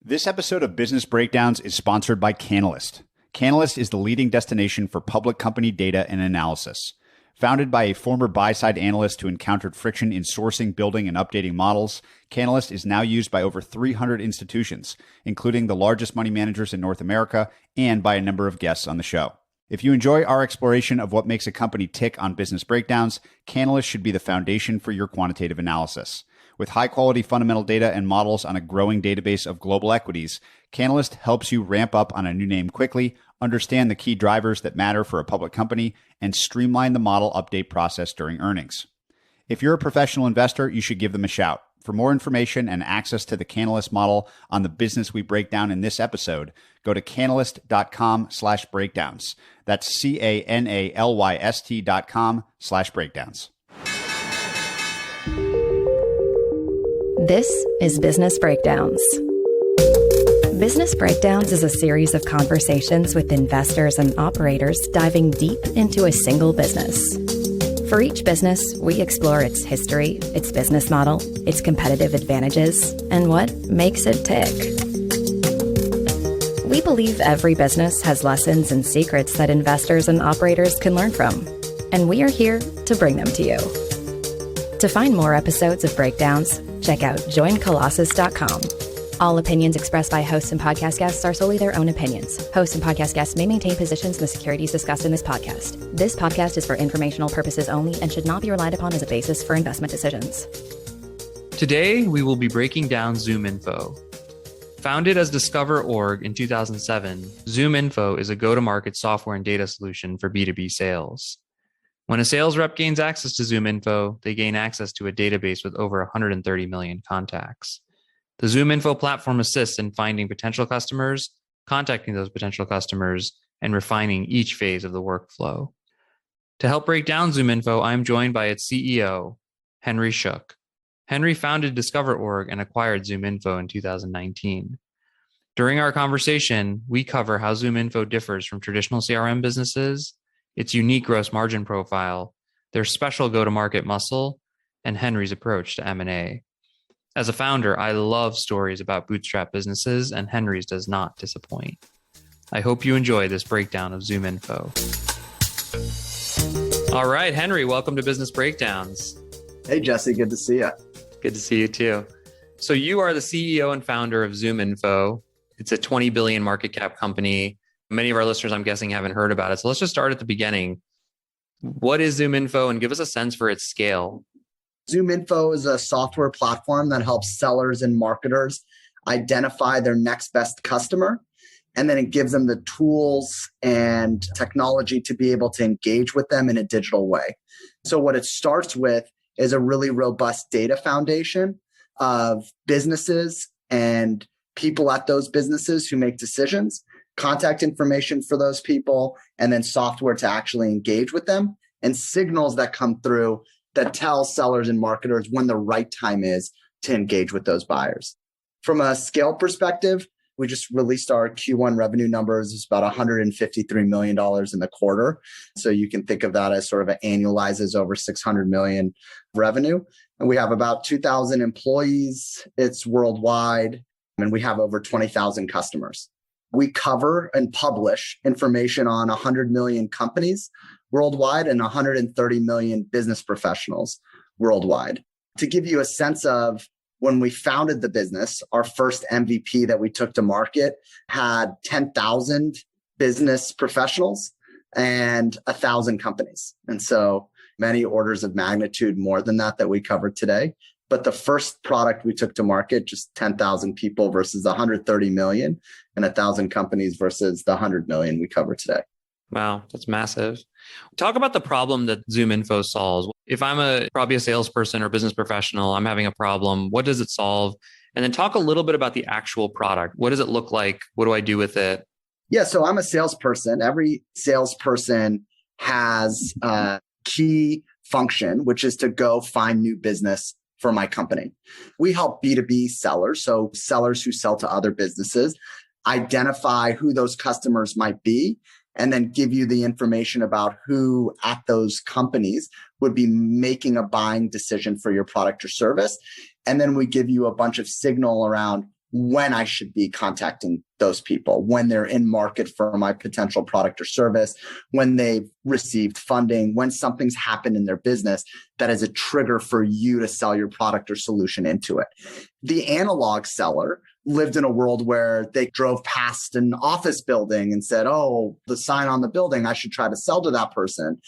This episode of Business Breakdowns is sponsored by Canalyst. Canalyst is the leading destination for public company data and analysis. Founded by a former buy-side analyst who encountered friction in sourcing, building, and updating models, Canalyst is now used by over 300 institutions, including the largest money managers in North America and by a number of guests on the show. If you enjoy our exploration of what makes a company tick on Business Breakdowns, Canalyst should be the foundation for your quantitative analysis. With high-quality fundamental data and models on a growing database of global equities, Canalyst helps you ramp up on a new name quickly, understand the key drivers that matter for a public company, and streamline the model update process during earnings. If you're a professional investor, you should give them a shout. For more information and access to the Canalyst model on the business we break down in this episode, go to canalyst.com/breakdowns. That's CANALYST.com/breakdowns. This is Business Breakdowns. Business Breakdowns is a series of conversations with investors and operators diving deep into a single business. For each business, we explore its history, its business model, its competitive advantages, and what makes it tick. We believe every business has lessons and secrets that investors and operators can learn from, and we are here to bring them to you. To find more episodes of Breakdowns, check out joincolossus.com. All opinions expressed by hosts and podcast guests are solely their own opinions. Hosts and podcast guests may maintain positions in the securities discussed in this podcast. This podcast is for informational purposes only and should not be relied upon as a basis for investment decisions. Today, we will be breaking down ZoomInfo. Founded as Discover.org in 2007, ZoomInfo is a go-to-market software and data solution for B2B sales. When a sales rep gains access to ZoomInfo, they gain access to a database with over 130 million contacts. The ZoomInfo platform assists in finding potential customers, contacting those potential customers, and refining each phase of the workflow. To help break down ZoomInfo, I'm joined by its CEO, Henry Schuck. Henry founded Discover.org and acquired ZoomInfo in 2019. During our conversation, we cover how ZoomInfo differs from traditional CRM businesses, its unique gross margin profile, their special go-to-market muscle, and Henry's approach to M&A. As a founder, I love stories about bootstrap businesses, and Henry's does not disappoint. I hope you enjoy this breakdown of ZoomInfo. All right, Henry, welcome to Business Breakdowns. Hey, Jesse, good to see you. Good to see you too. So you are the CEO and founder of ZoomInfo. It's a 20 billion market cap company. Many of our listeners, I'm guessing, haven't heard about it. So let's just start at the beginning. What is ZoomInfo, and give us a sense for its scale? ZoomInfo is a software platform that helps sellers and marketers identify their next best customer. And then it gives them the tools and technology to be able to engage with them in a digital way. So what it starts with is a really robust data foundation of businesses and people at those businesses who make decisions, contact information for those people, and then software to actually engage with them, and signals that come through that tell sellers and marketers when the right time is to engage with those buyers. From a scale perspective, we just released our Q1 revenue numbers. It's about $153 million in the quarter. So you can think of that as sort of an annualizes over 600 million revenue. And we have about 2,000 employees. It's worldwide. And we have over 20,000 customers. We cover and publish information on 100 million companies worldwide and 130 million business professionals worldwide. To give you a sense of when we founded the business, our first MVP that we took to market had 10,000 business professionals and 1,000 companies. And so many orders of magnitude more than that we covered today. But the first product we took to market, just 10,000 people versus 130 million, and 1,000 companies versus the 100 million we cover today. Wow, that's massive. Talk about the problem that ZoomInfo solves. If I'm probably a salesperson or business professional, I'm having a problem, what does it solve? And then talk a little bit about the actual product. What does it look like? What do I do with it? Yeah, so I'm a salesperson. Every salesperson has a key function, which is to go find new business for my company. We help B2B sellers, so sellers who sell to other businesses, identify who those customers might be, and then give you the information about who at those companies would be making a buying decision for your product or service. And then we give you a bunch of signal around when I should be contacting those people, when they're in market for my potential product or service, when they've received funding, when something's happened in their business that is a trigger for you to sell your product or solution into it. The analog seller lived in a world where they drove past an office building and said, oh, the sign on the building, I should try to sell to that person.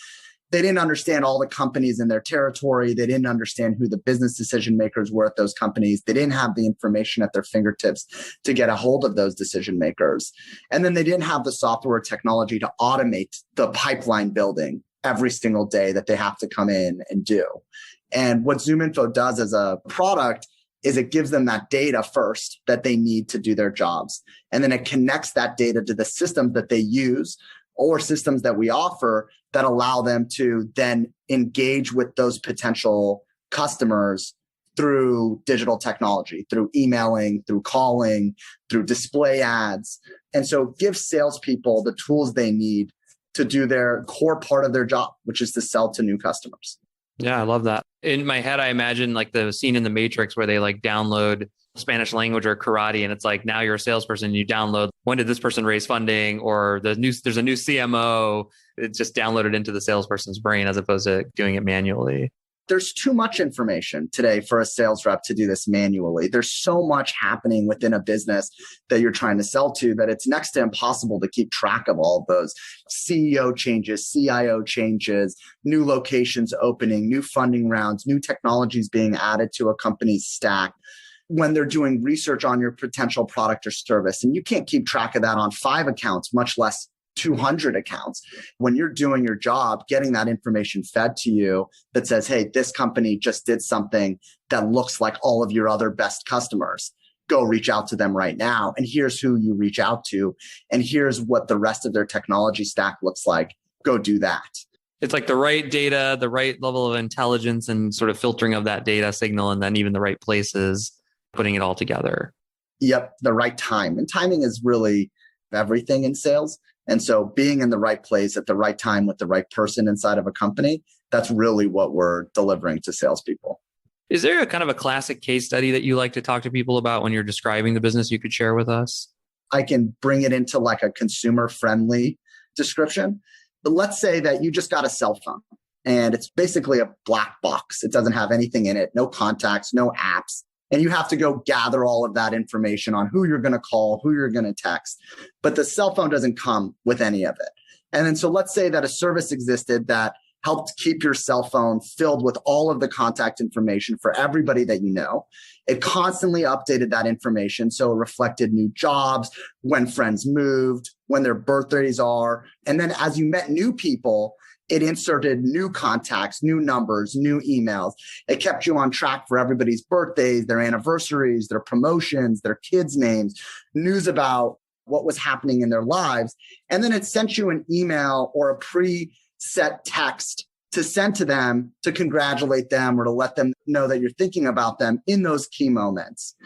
They didn't understand all the companies in their territory. They didn't understand who the business decision makers were at those companies. They didn't have the information at their fingertips to get a hold of those decision makers. And then they didn't have the software technology to automate the pipeline building every single day that they have to come in and do. And what ZoomInfo does as a product is it gives them that data first that they need to do their jobs. And then it connects that data to the systems that they use or systems that we offer that allow them to then engage with those potential customers through digital technology, through emailing, through calling, through display ads. And so give salespeople the tools they need to do their core part of their job, which is to sell to new customers. Yeah, I love that. In my head, I imagine like the scene in The Matrix where they like download Spanish language or karate, and it's like now you're a salesperson, you download when did this person raise funding, or there's a new CMO. It's just downloaded into the salesperson's brain as opposed to doing it manually. There's too much information today for a sales rep to do this manually. There's so much happening within a business that you're trying to sell to that it's next to impossible to keep track of all of those CEO changes, CIO changes, new locations opening, new funding rounds, new technologies being added to a company's stack when they're doing research on your potential product or service. And you can't keep track of that on 5 accounts, much less 200 accounts. When you're doing your job, getting that information fed to you that says, hey, this company just did something that looks like all of your other best customers. Go reach out to them right now. And here's who you reach out to. And here's what the rest of their technology stack looks like. Go do that. It's like the right data, the right level of intelligence and sort of filtering of that data signal, and then even the right places, putting it all together. Yep, the right time. And timing is really everything in sales. And so being in the right place at the right time with the right person inside of a company, that's really what we're delivering to salespeople. Is there a kind of a classic case study that you like to talk to people about when you're describing the business you could share with us? I can bring it into like a consumer-friendly description. But let's say that you just got a cell phone and it's basically a black box. It doesn't have anything in it, no contacts, no apps. And you have to go gather all of that information on who you're going to call, who you're going to text. But the cell phone doesn't come with any of it. And then so let's say that a service existed that helped keep your cell phone filled with all of the contact information for everybody that you know. It constantly updated that information. So it reflected new jobs, when friends moved, when their birthdays are. And then as you met new people, it inserted new contacts, new numbers, new emails. It kept you on track for everybody's birthdays, their anniversaries, their promotions, their kids' names, news about what was happening in their lives. And then it sent you an email or a preset text to send to them to congratulate them or to let them know that you're thinking about them in those key moments.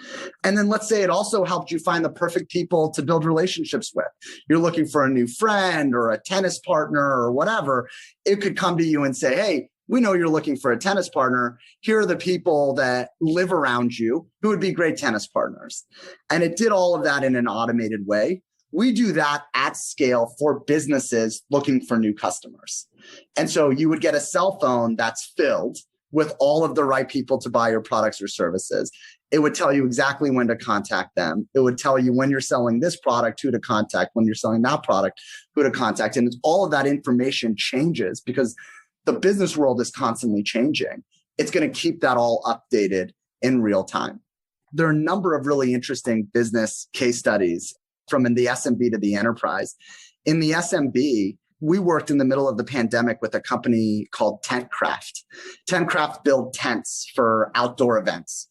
And then let's say it also helped you find the perfect people to build relationships with. You're looking for a new friend or a tennis partner or whatever. It could come to you and say, hey, we know you're looking for a tennis partner. Here are the people that live around you who would be great tennis partners. And it did all of that in an automated way. We do that at scale for businesses looking for new customers. And so you would get a cell phone that's filled with all of the right people to buy your products or services. It would tell you exactly when to contact them. It would tell you when you're selling this product, who to contact, when you're selling that product, who to contact. And all of that information changes because the business world is constantly changing. It's going to keep that all updated in real time. There are a number of really interesting business case studies from in the SMB to the enterprise. In the SMB, we worked in the middle of the pandemic with a company called TentCraft. TentCraft built tents for outdoor events.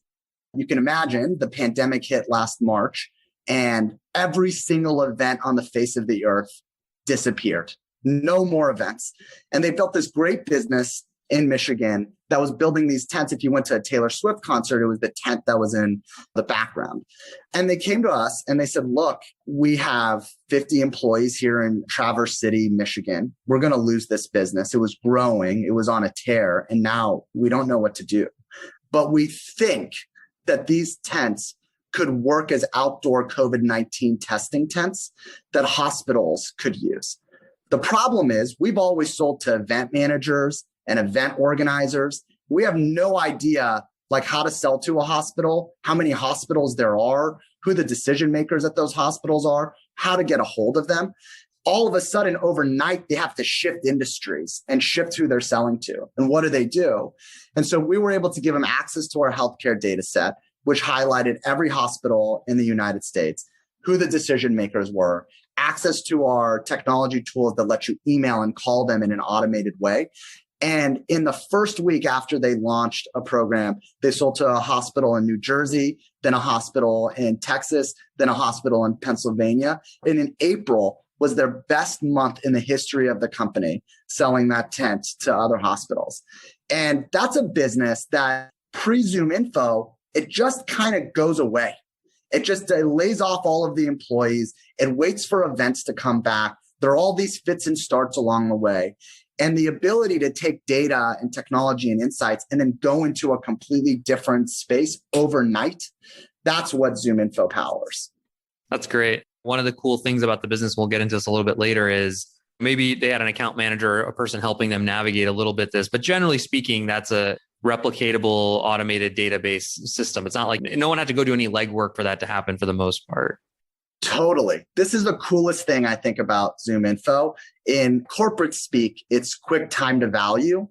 You can imagine the pandemic hit last March and every single event on the face of the earth disappeared. No more events. And they built this great business in Michigan that was building these tents. If you went to a Taylor Swift concert, it was the tent that was in the background. And they came to us and they said, look, we have 50 employees here in Traverse City, Michigan. We're going to lose this business. It was growing. It was on a tear. And now we don't know what to do. But we think that these tents could work as outdoor COVID-19 testing tents that hospitals could use. The problem is we've always sold to event managers and event organizers. We have no idea like how to sell to a hospital, how many hospitals there are, who the decision makers at those hospitals are, how to get a hold of them. All of a sudden, overnight, they have to shift industries and shift who they're selling to. And what do? And so we were able to give them access to our healthcare data set, which highlighted every hospital in the United States, who the decision makers were, access to our technology tools that let you email and call them in an automated way. And in the first week after they launched a program, they sold to a hospital in New Jersey, then a hospital in Texas, then a hospital in Pennsylvania. And in April was their best month in the history of the company, selling that tent to other hospitals. And that's a business that pre-ZoomInfo, it just kind of goes away. It lays off all of the employees. It waits for events to come back. There are all these fits and starts along the way. And the ability to take data and technology and insights and then go into a completely different space overnight, that's what ZoomInfo powers. That's great. One of the cool things about the business, we'll get into this a little bit later, is maybe they had an account manager, a person helping them navigate a little bit this, but generally speaking, that's a replicatable automated database system. It's not like no one had to go do any legwork for that to happen for the most part. Totally. This is the coolest thing I think about ZoomInfo. In corporate speak, it's quick time to value.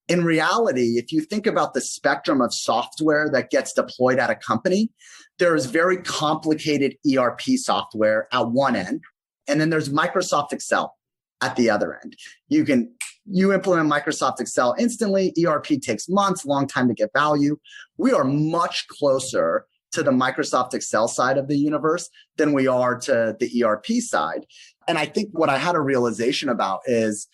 In reality, if you think about the spectrum of software that gets deployed at a company, there is very complicated ERP software at one end, and then there's Microsoft Excel at the other end. You implement Microsoft Excel instantly. ERP takes months, long time to get value. We are much closer to the Microsoft Excel side of the universe than we are to the ERP side. And I think what I had a realization about is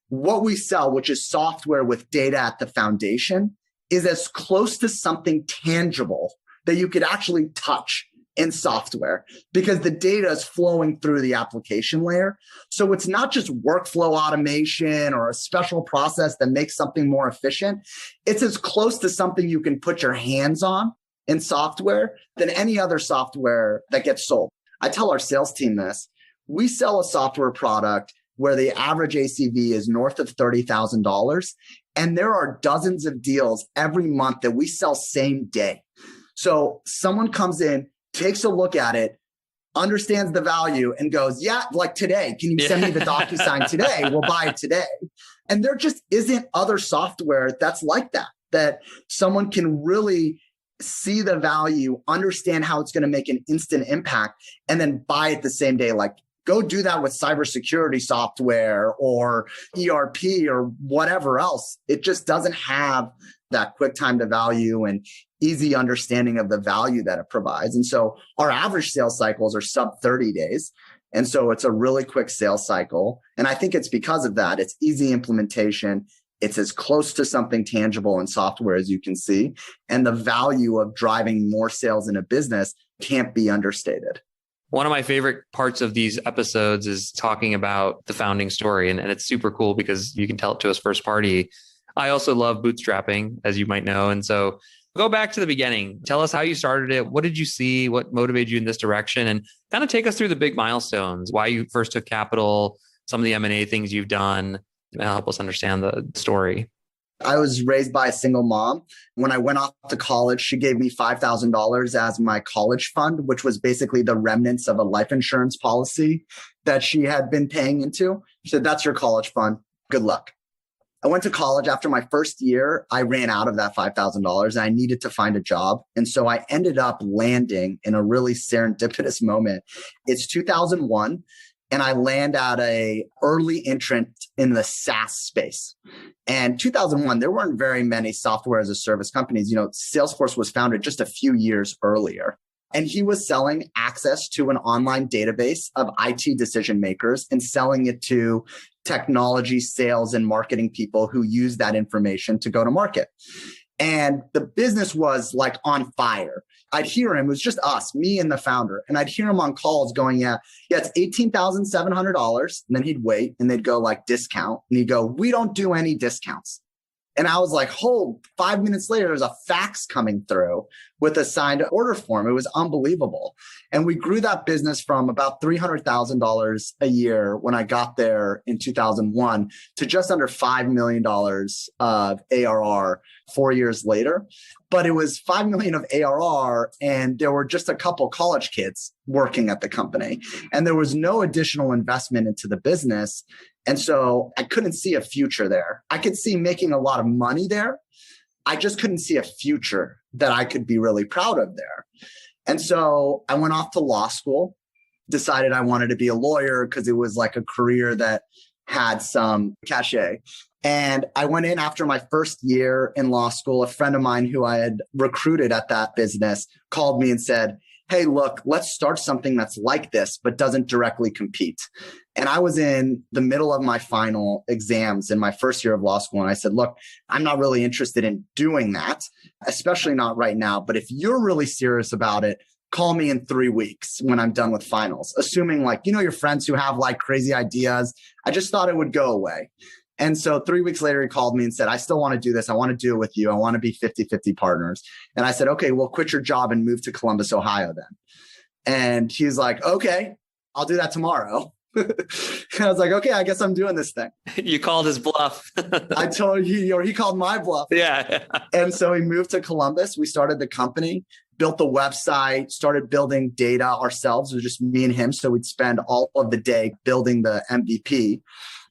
what we sell, which is software with data at the foundation, is as close to something tangible that you could actually touch in software because the data is flowing through the application layer. So it's not just workflow automation or a special process that makes something more efficient. It's as close to something you can put your hands on in software than any other software that gets sold. I tell our sales team this. We sell a software product where the average ACV is north of $30,000. And there are dozens of deals every month that we sell same day. So someone comes in, takes a look at it, understands the value and goes, yeah, like today, can you send me the DocuSign today? We'll buy it today. And there just isn't other software that's like that someone can really see the value, understand how it's going to make an instant impact, and then buy it the same day. Like, go do that with cybersecurity software or ERP or whatever else. It just doesn't have that quick time to value and easy understanding of the value that it provides. And so our average sales cycles are sub 30 days. And so it's a really quick sales cycle. And I think it's because of that. It's easy implementation. It's as close to something tangible in software as you can see. And the value of driving more sales in a business can't be understated. One of my favorite parts of these episodes is talking about the founding story. And it's super cool because you can tell it to us first party. I also love bootstrapping, as you might know. And so go back to the beginning. Tell us how you started it. What did you see? What motivated you in this direction? And kind of take us through the big milestones, why you first took capital, some of the M&A things you've done, and help us understand the story. I was raised by a single mom. When I went off to college, she gave me $5,000 as my college fund, which was basically the remnants of a life insurance policy that she had been paying into. She said, that's your college fund. Good luck. I went to college. After my first year, I ran out of that $5,000 and I needed to find a job. And so I ended up landing in a really serendipitous moment. It's 2001. And I land at a early entrant in the SaaS space. And 2001, there weren't very many software as a service companies. Salesforce was founded just a few years earlier. And he was selling access to an online database of IT decision makers and selling it to technology, sales, and marketing people who use that information to go to market. And the business was like on fire. I'd hear him, it was just us, me and the founder. And I'd hear him on calls going, yeah, it's $18,700. And then he'd wait and they'd go like discount. And he'd go, we don't do any discounts. And I was like, 5 minutes later, there's a fax coming through with a signed order form. It was unbelievable. And we grew that business from about $300,000 a year when I got there in 2001 to just under $5 million of ARR 4 years later. But it was $5 million of ARR, and there were just a couple college kids working at the company. And there was no additional investment into the business. And so I couldn't see a future there. I could see making a lot of money there. I just couldn't see a future that I could be really proud of there. And so I went off to law school, decided I wanted to be a lawyer because it was like a career that had some cachet. And I went in after my first year in law school. A friend of mine who I had recruited at that business called me and said, hey, look, let's start something that's like this, but doesn't directly compete. And I was in the middle of my final exams in my first year of law school. And I said, look, I'm not really interested in doing that, especially not right now. But if you're really serious about it, call me in 3 weeks when I'm done with finals, assuming your friends who have crazy ideas. I just thought it would go away. And so 3 weeks later, he called me and said, I still want to do this. I want to do it with you. I want to be 50-50 partners. And I said, okay, well, quit your job and move to Columbus, Ohio then. And he's like, okay, I'll do that tomorrow. And I was like, okay, I guess I'm doing this thing. You called his bluff. I told you, he called my bluff. Yeah. And so he moved to Columbus. We started the company, built the website, started building data ourselves. It was just me and him. So we'd spend all of the day building the MVP.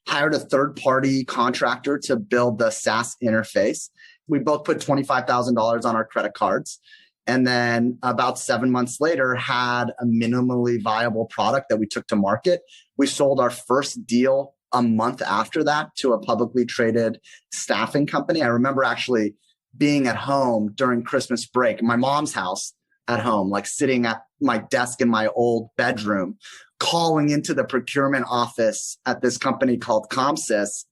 Hired a third-party contractor to build the SaaS interface. We both put $25,000 on our credit cards. And then about 7 months later, had a minimally viable product that we took to market. We sold our first deal a month after that to a publicly traded staffing company. I remember actually being at home during Christmas break, my mom's house at home, sitting at my desk in my old bedroom, calling into the procurement office at this company called Colossus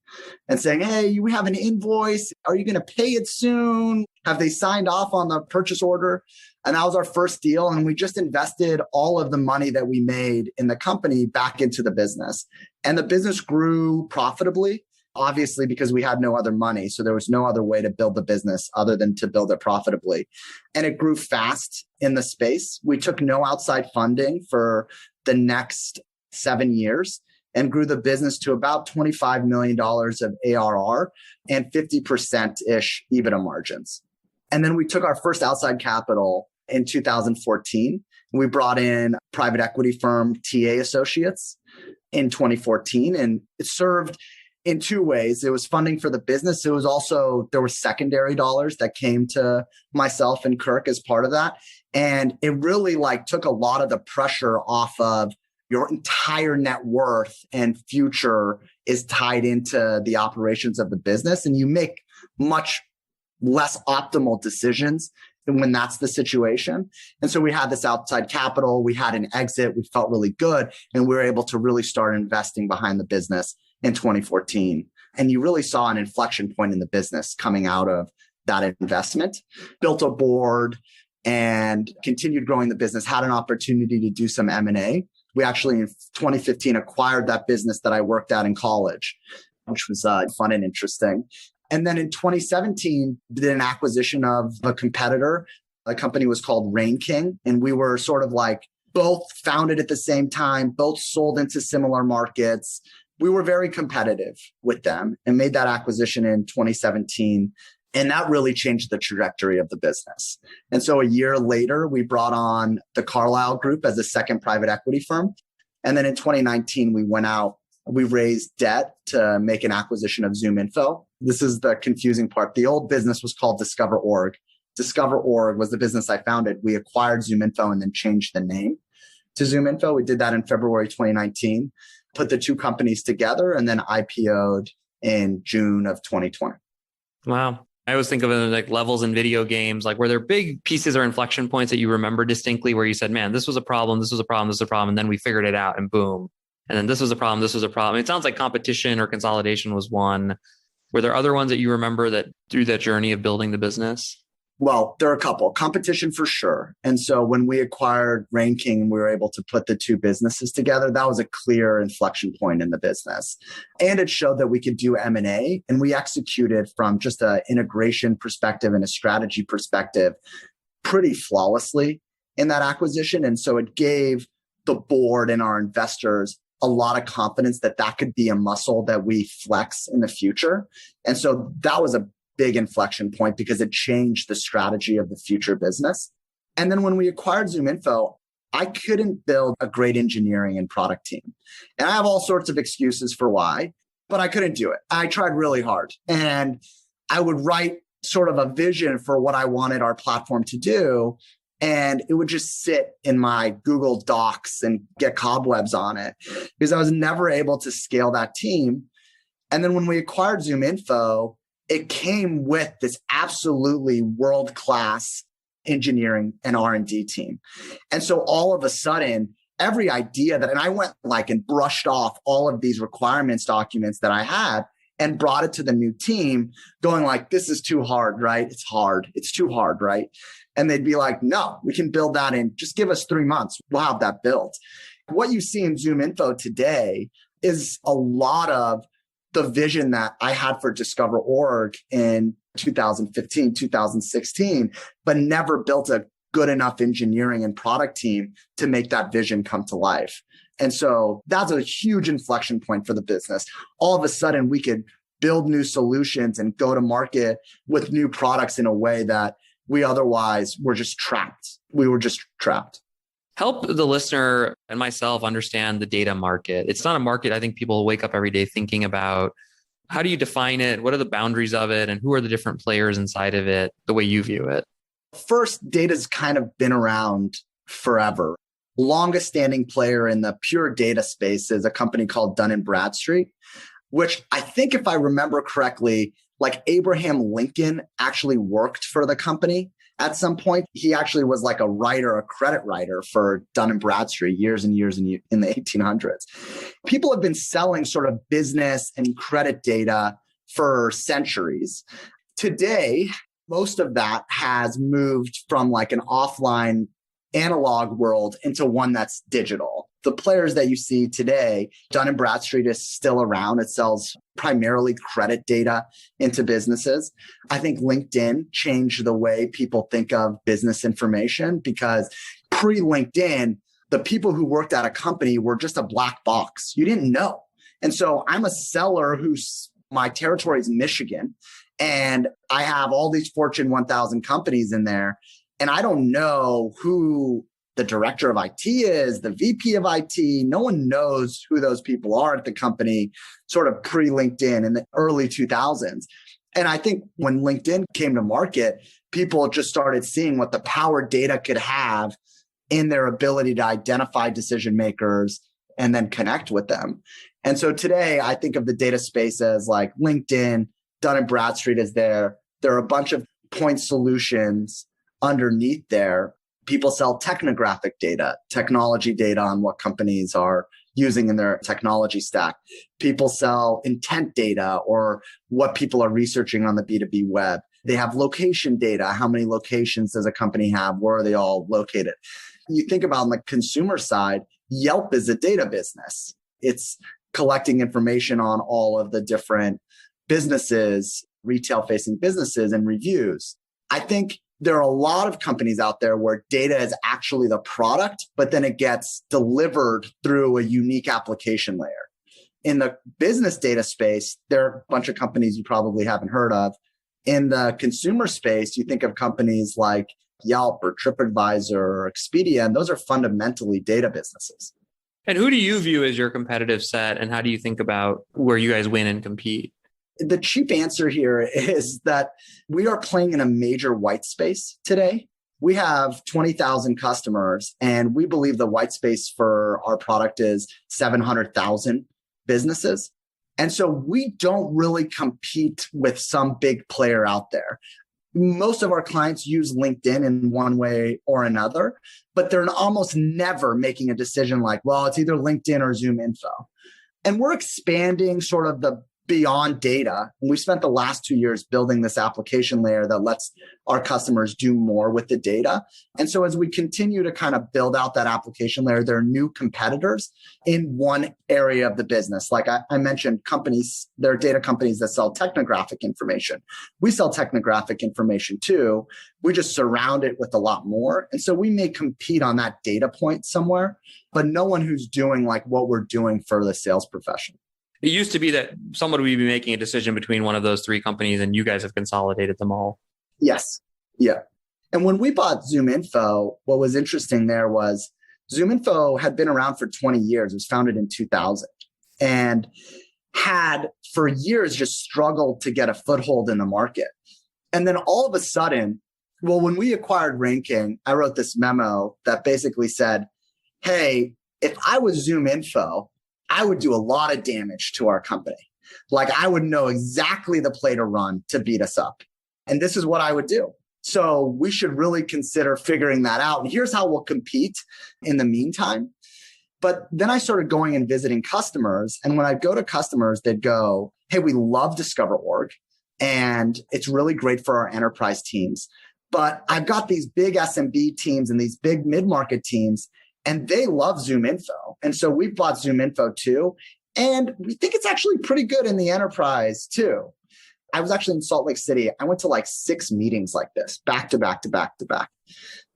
and saying, hey, we have an invoice. Are you going to pay it soon? Have they signed off on the purchase order? And that was our first deal. And we just invested all of the money that we made in the company back into the business. And the business grew profitably, obviously, because we had no other money. So there was no other way to build the business other than to build it profitably. And it grew fast in the space. We took no outside funding for the next 7 years and grew the business to about $25 million of ARR and 50%-ish EBITDA margins. And then we took our first outside capital in 2014. We brought in private equity firm TA Associates in 2014, and it served in two ways. It was funding for the business. It was also, there were secondary dollars that came to myself and Kirk as part of that. And it really took a lot of the pressure off of your entire net worth and future is tied into the operations of the business. And you make much less optimal decisions when that's the situation. And so we had this outside capital, we had an exit, we felt really good, and we were able to really start investing behind the business in 2014. And you really saw an inflection point in the business coming out of that investment. Built a board and continued growing the business, had an opportunity to do some M&A. We actually in 2015 acquired that business that I worked at in college, which was fun and interesting. And then in 2017, did an acquisition of a competitor. The company was called Rain King. And we were sort of both founded at the same time, both sold into similar markets. We were very competitive with them and made that acquisition in 2017. And that really changed the trajectory of the business. And so a year later, we brought on the Carlyle Group as a second private equity firm. And then in 2019, we went out, we raised debt to make an acquisition of ZoomInfo. This is the confusing part. The old business was called Discover.org. Discover.org was the business I founded. We acquired ZoomInfo and then changed the name to ZoomInfo. We did that in February 2019, put the two companies together, and then IPO'd in June of 2020. Wow. I always think of it as levels in video games, were there big pieces or inflection points that you remember distinctly where you said, man, this was a problem, this was a problem, this was a problem, and then we figured it out and boom. And then this was a problem, this was a problem. It sounds like competition or consolidation was one. Were there other ones that you remember that through that journey of building the business? Well, there are a couple. Competition for sure. And so when we acquired RainKing, we were able to put the two businesses together. That was a clear inflection point in the business. And it showed that we could do M&A, and we executed from just an integration perspective and a strategy perspective pretty flawlessly in that acquisition. And so it gave the board and our investors a lot of confidence that that could be a muscle that we flex in the future. And so that was a big inflection point because it changed the strategy of the future business. And then when we acquired ZoomInfo, I couldn't build a great engineering and product team. And I have all sorts of excuses for why, but I couldn't do it. I tried really hard, and I would write sort of a vision for what I wanted our platform to do. And it would just sit in my Google Docs and get cobwebs on it because I was never able to scale that team. And then when we acquired ZoomInfo, it came with this absolutely world-class engineering and R&D team. And so all of a sudden, every idea and I went and brushed off all of these requirements documents that I had and brought it to the new team going this is too hard, right? It's hard. It's too hard, right? And they'd be like, no, we can build that in. Just give us 3 months. We'll have that built. What you see in ZoomInfo today is a lot of the vision that I had for Discover.org in 2015, 2016, but never built a good enough engineering and product team to make that vision come to life. And so that's a huge inflection point for the business. All of a sudden, we could build new solutions and go to market with new products in a way that we otherwise were just trapped. We were just trapped. Help the listener and myself understand the data market. It's not a market I think people wake up every day thinking about. How do you define it? What are the boundaries of it? And who are the different players inside of it, the way you view it? First, data's kind of been around forever. Longest standing player in the pure data space is a company called Dun & Bradstreet, which I think if I remember correctly, Abraham Lincoln actually worked for the company at some point. He actually was a writer, a credit writer for Dun & Bradstreet years and years in the 1800s. People have been selling sort of business and credit data for centuries. Today, most of that has moved from an offline analog world into one that's digital. The players that you see today, Dun & Bradstreet is still around. It sells primarily credit data into businesses. I think LinkedIn changed the way people think of business information because pre-LinkedIn, the people who worked at a company were just a black box. You didn't know. And so I'm a seller my territory is Michigan, and I have all these Fortune 1000 companies in there. And I don't know who the director of IT is, the VP of IT. No one knows who those people are at the company, sort of pre-LinkedIn in the early 2000s. And I think when LinkedIn came to market, people just started seeing what the power data could have in their ability to identify decision makers and then connect with them. And so today, I think of the data space as LinkedIn, Dun & Bradstreet is there. There are a bunch of point solutions underneath there. People sell technographic data, technology data on what companies are using in their technology stack. People sell intent data or what people are researching on the B2B web. They have location data. How many locations does a company have? Where are they all located? You think about on the consumer side, Yelp is a data business. It's collecting information on all of the different businesses, retail-facing businesses and reviews. I think there are a lot of companies out there where data is actually the product, but then it gets delivered through a unique application layer. In the business data space, there are a bunch of companies you probably haven't heard of. In the consumer space, you think of companies like Yelp or TripAdvisor or Expedia, and those are fundamentally data businesses. And who do you view as your competitive set, and how do you think about where you guys win and compete? The cheap answer here is that we are playing in a major white space today. We have 20,000 customers, and we believe the white space for our product is 700,000 businesses. And so we don't really compete with some big player out there. Most of our clients use LinkedIn in one way or another, but they're almost never making a decision it's either LinkedIn or ZoomInfo. And we're expanding sort of the beyond data. And we spent the last 2 years building this application layer that lets our customers do more with the data. And so as we continue to kind of build out that application layer, there are new competitors in one area of the business. Like I mentioned, companies, there are data companies that sell technographic information. We sell technographic information too. We just surround it with a lot more. And so we may compete on that data point somewhere, but no one who's doing like what we're doing for the sales profession. It used to be that someone would be making a decision between one of those three companies, and you guys have consolidated them all. Yes. Yeah. And when we bought ZoomInfo, what was interesting there was ZoomInfo had been around for 20 years. It was founded in 2000 and had for years just struggled to get a foothold in the market. And then all of a sudden, well, when we acquired Ranking, I wrote this memo that basically said, hey, if I was ZoomInfo, I would do a lot of damage to our company. Like I would know exactly the play to run to beat us up. And this is what I would do. So we should really consider figuring that out. And here's how we'll compete in the meantime. But then I started going and visiting customers. And when I'd go to customers, they'd go, hey, we love Discover.org. And it's really great for our enterprise teams. But I've got these big SMB teams and these big mid-market teams, and they love ZoomInfo. And so we've bought ZoomInfo too. And we think it's actually pretty good in the enterprise too. I was actually in Salt Lake City. I went to like 6 meetings like this, back to back to back to back.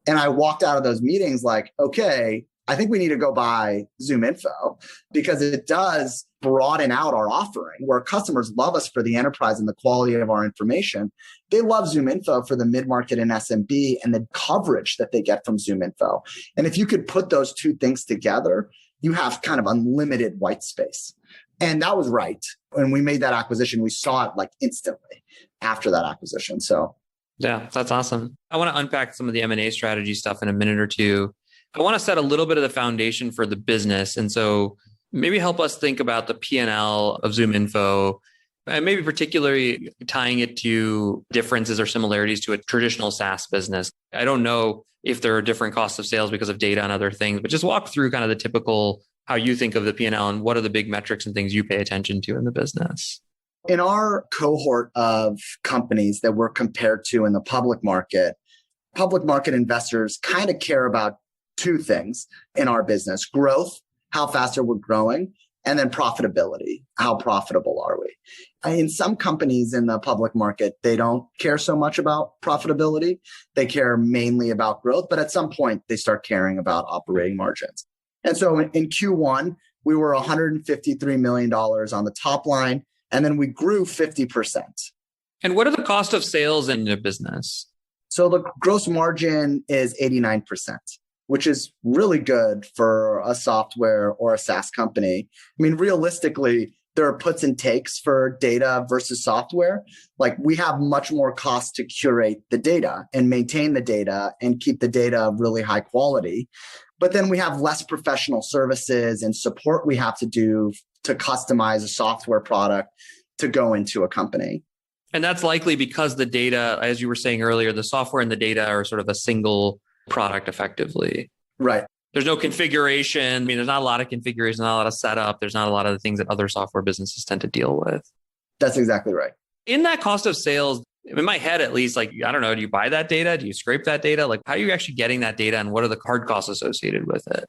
And I walked out of those meetings like, okay, I think we need to go buy ZoomInfo because it does broaden out our offering where customers love us for the enterprise and the quality of our information. They love ZoomInfo for the mid-market and SMB and the coverage that they get from ZoomInfo. And if you could put those two things together, you have kind of unlimited white space. And that was right. When we made that acquisition, we saw it like instantly after that acquisition. So yeah, that's awesome. I want to unpack some of the M&A strategy stuff in a minute or two. I want to set a little bit of the foundation for the business. And so maybe help us think about the P&L of ZoomInfo, and maybe particularly tying it to differences or similarities to a traditional SaaS business. I don't know if there are different costs of sales because of data and other things, but just walk through kind of the typical, how you think of the P&L and what are the big metrics and things you pay attention to in the business. In our cohort of companies that we're compared to in the public market investors kind of care about 2 things in our business: growth, how fast are we growing, and then profitability, how profitable are we? In some companies in the public market, they don't care so much about profitability. They care mainly about growth, but at some point they start caring about operating margins. And so in Q1, we were $153 million on the top line, and then we grew 50%. And what are the cost of sales in your business? So the gross margin is 89%. Which is really good for a software or a SaaS company. I mean, realistically, there are puts and takes for data versus software. Like we have much more cost to curate the data and maintain the data and keep the data of really high quality. But then we have less professional services and support we have to do to customize a software product to go into a company. And that's likely because the data, as you were saying earlier, the software and the data are sort of a single product effectively. Right. There's no configuration. I mean, there's not a lot of configuration, not a lot of setup. There's not a lot of the things that other software businesses tend to deal with. That's exactly right. In that cost of sales, in my head at least, like, I don't know, do you buy that data? Do you scrape that data? Like, how are you actually getting that data and what are the hard costs associated with it?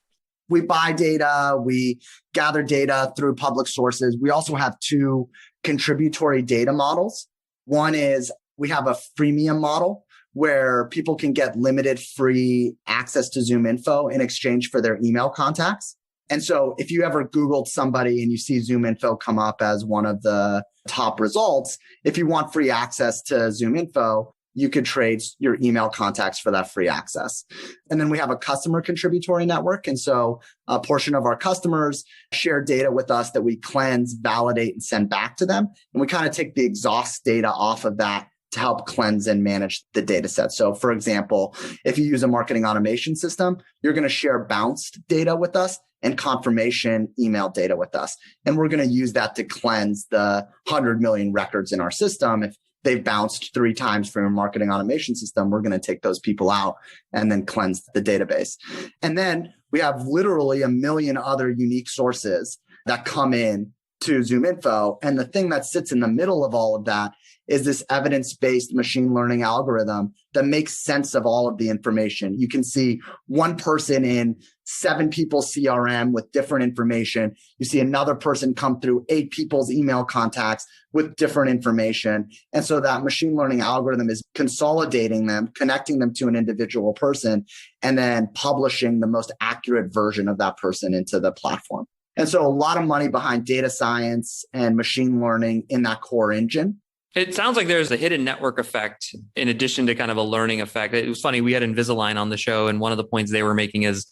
We buy data. We gather data through public sources. We also have 2 contributory data models. One is we have a freemium model where people can get limited free access to ZoomInfo in exchange for their email contacts. And so if you ever Googled somebody and you see ZoomInfo come up as one of the top results, if you want free access to ZoomInfo, you could trade your email contacts for that free access. And then we have a customer contributory network. And so a portion of our customers share data with us that we cleanse, validate, and send back to them. And we kind of take the exhaust data off of that to help cleanse and manage the data set. So for example, if you use a marketing automation system, you're going to share bounced data with us and confirmation email data with us. And we're going to use that to cleanse the 100 million records in our system. If they've bounced 3 times from your marketing automation system, we're going to take those people out and then cleanse the database. And then we have literally 1 million other unique sources that come in to ZoomInfo. And the thing that sits in the middle of all of that is this evidence-based machine learning algorithm that makes sense of all of the information. You can see one person in 7 people's CRM with different information. You see another person come through 8 people's email contacts with different information. And so that machine learning algorithm is consolidating them, connecting them to an individual person, and then publishing the most accurate version of that person into the platform. And so a lot of money behind data science and machine learning in that core engine. It sounds like there's a hidden network effect in addition to kind of a learning effect. It was funny, we had Invisalign on the show, and one of the points they were making is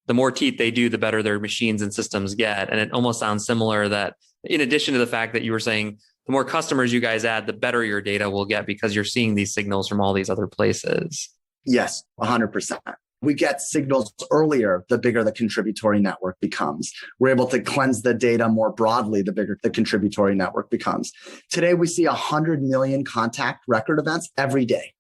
the more teeth they do, the better their machines and systems get. And it almost sounds similar that in addition to the fact that you were saying the more customers you guys add, the better your data will get because you're seeing these signals from all these other places. Yes, 100%. We get signals earlier, the bigger the contributory network becomes. We're able to cleanse the data more broadly, the bigger the contributory network becomes. Today, we see 100 million contact record events every day.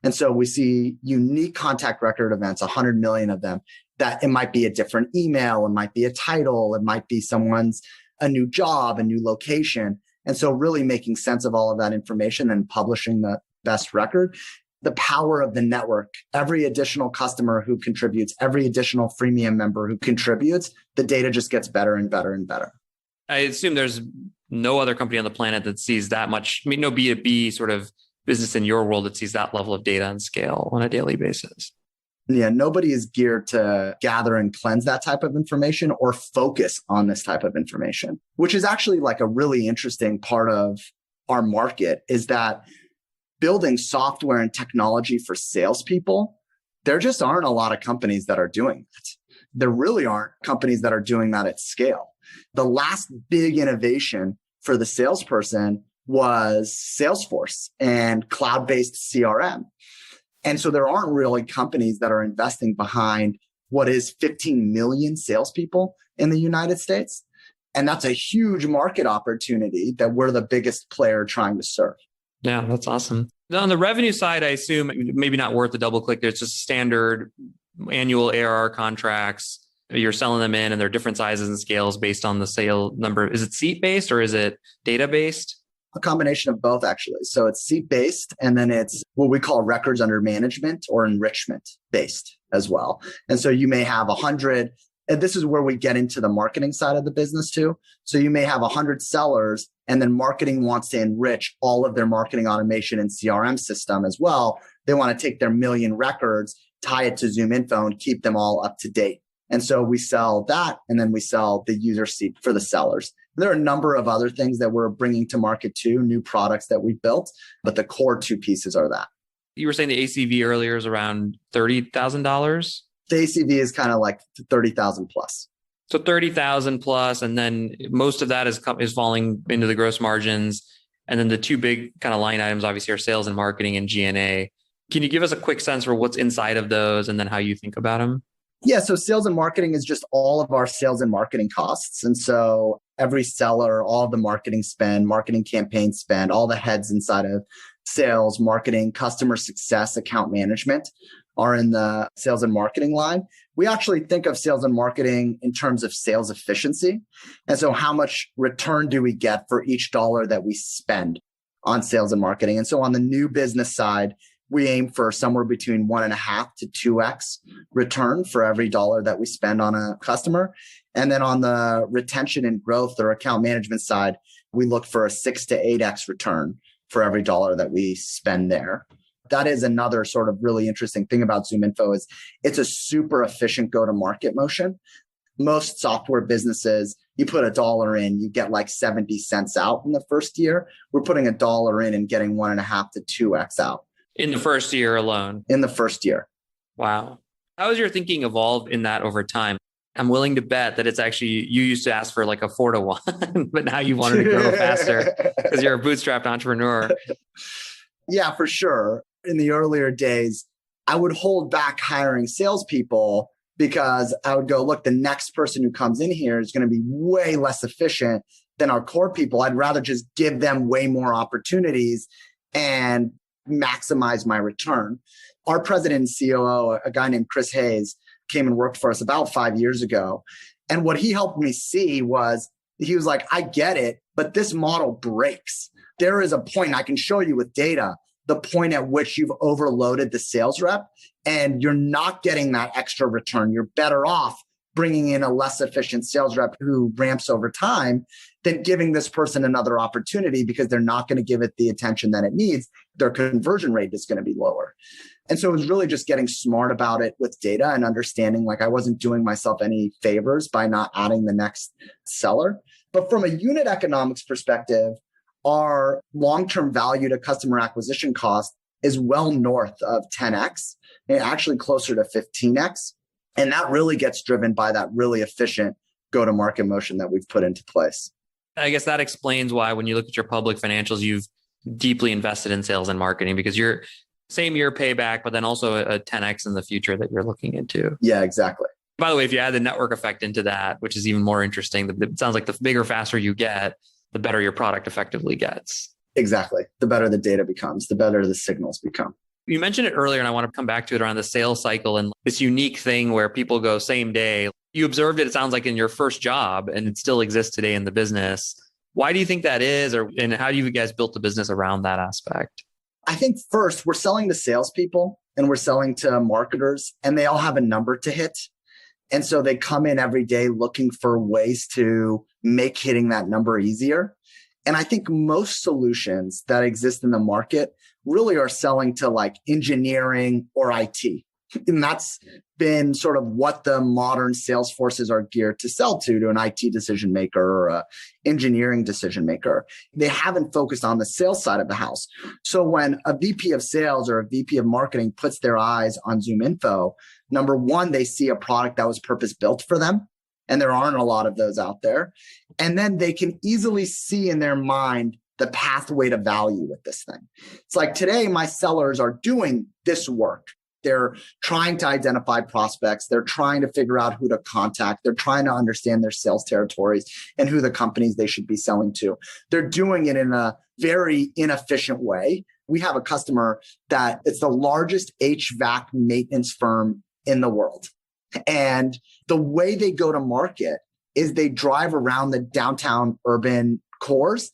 And so we see unique contact record events, 100 million of them, that it might be a different email, it might be a title, it might be someone's a new job, a new location. And so really making sense of all of that information and publishing the best record. The power of the network, every additional customer who contributes, every additional freemium member who contributes, the data just gets better and better and better. I assume there's no other company on the planet that sees that much, no B2B sort of business in your world that sees that level of data and scale on a daily basis. Yeah, nobody is geared to gather and cleanse that type of information or focus on this type of information, which is actually like a really interesting part of our market is that building software and technology for salespeople, there just aren't a lot of companies that are doing that. There really aren't companies that are doing that at scale. The last big innovation for the salesperson was Salesforce and cloud-based CRM. And so there aren't really companies that are investing behind what is 15 million salespeople in the United States. And that's a huge market opportunity that we're the biggest player trying to serve. Yeah, that's awesome. On the revenue side, I assume maybe not worth the double click. There's just standard annual ARR contracts. You're selling them in and they're different sizes and scales based on the sale number. Is it seat based or is it data based? A combination of both, actually. So it's seat based, and then it's what we call records under management or enrichment based as well. And so you may have 100, and this is where we get into the marketing side of the business too. So you may have 100 sellers, and then marketing wants to enrich all of their marketing automation and CRM system as well. They want to take their million records, tie it to ZoomInfo, and keep them all up to date. And so we sell that, and then we sell the user seat for the sellers. There are a number of other things that we're bringing to market too, new products that we built, but the core 2 pieces are that. You were saying the ACV earlier is around $30,000? The ACV is kind of like 30,000 plus. So 30,000 plus, and then most of that is falling into the gross margins. And then the 2 big kind of line items obviously are sales and marketing and G&A. Can you give us a quick sense for what's inside of those and then how you think about them? Yeah, so sales and marketing is just all of our sales and marketing costs. And so every seller, all of the marketing spend, marketing campaign spend, all the heads inside of sales, marketing, customer success, account management are in the sales and marketing line. We actually think of sales and marketing in terms of sales efficiency. And so how much return do we get for each dollar that we spend on sales and marketing? And so on the new business side, we aim for somewhere between 1.5 to 2x return for every dollar that we spend on a customer. And then on the retention and growth or account management side, we look for a 6 to 8x return for every dollar that we spend there. That is another sort of really interesting thing about ZoomInfo is it's a super efficient go-to-market motion. Most software businesses, you put $1 in, you get like 70 cents out in the first year. We're putting $1 in and getting 1.5 to 2x out. In the first year alone? In the first year. Wow. How has your thinking evolved in that over time? I'm willing to bet that it's actually, you used to ask for like a 4 to 1, but now you wanted to grow faster because you're a bootstrapped entrepreneur. Yeah, for sure. In the earlier days, I would hold back hiring salespeople because I would go, look, the next person who comes in here is going to be way less efficient than our core people. I'd rather just give them way more opportunities and maximize my return. Our president and COO, a guy named Chris Hayes, came and worked for us about 5 years ago. And what he helped me see was He was like, I get it, but this model breaks. There is a point I can show you with data, the point at which you've overloaded the sales rep and you're not getting that extra return. You're better off bringing in a less efficient sales rep who ramps over time than giving this person another opportunity because they're not going to give it the attention that it needs. Their conversion rate is going to be lower. And so it was really just getting smart about it with data and understanding like I wasn't doing myself any favors by not adding the next seller. But from a unit economics perspective, our long-term value to customer acquisition cost is well north of 10x and actually closer to 15x. And that really gets driven by that really efficient go-to-market motion that we've put into place. I guess that explains why when you look at your public financials, you've deeply invested in sales and marketing because you're same year payback, but then also a 10x in the future that you're looking into. Yeah, exactly. By the way, if you add the network effect into that, which is even more interesting, it sounds like the bigger, faster you get, the better your product effectively gets. Exactly. The better the data becomes, the better the signals become. You mentioned it earlier, and I want to come back to it around the sales cycle and this unique thing where people go same day. You observed it sounds like in your first job, and it still exists today in the business. Why do you think that is? And how do you guys built the business around that aspect? I think first, we're selling to salespeople and we're selling to marketers, and they all have a number to hit. And so they come in every day looking for ways to make hitting that number easier. And I think most solutions that exist in the market really are selling to like engineering or IT. And that's been sort of what the modern sales forces are geared to sell to an IT decision maker or an engineering decision maker. They haven't focused on the sales side of the house. So when a VP of sales or a VP of marketing puts their eyes on ZoomInfo, number one, they see a product that was purpose built for them. And there aren't a lot of those out there. And then they can easily see in their mind the pathway to value with this thing. It's like today, my sellers are doing this work. They're trying to identify prospects. They're trying to figure out who to contact. They're trying to understand their sales territories and who the companies they should be selling to. They're doing it in a very inefficient way. We have a customer that it's the largest HVAC maintenance firm in the world. And the way they go to market is they drive around the downtown urban cores.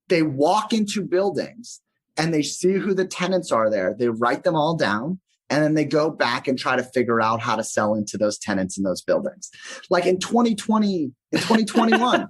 They walk into buildings and they see who the tenants are there. They write them all down. And then they go back and try to figure out how to sell into those tenants in those buildings. Like in 2020, in 2021,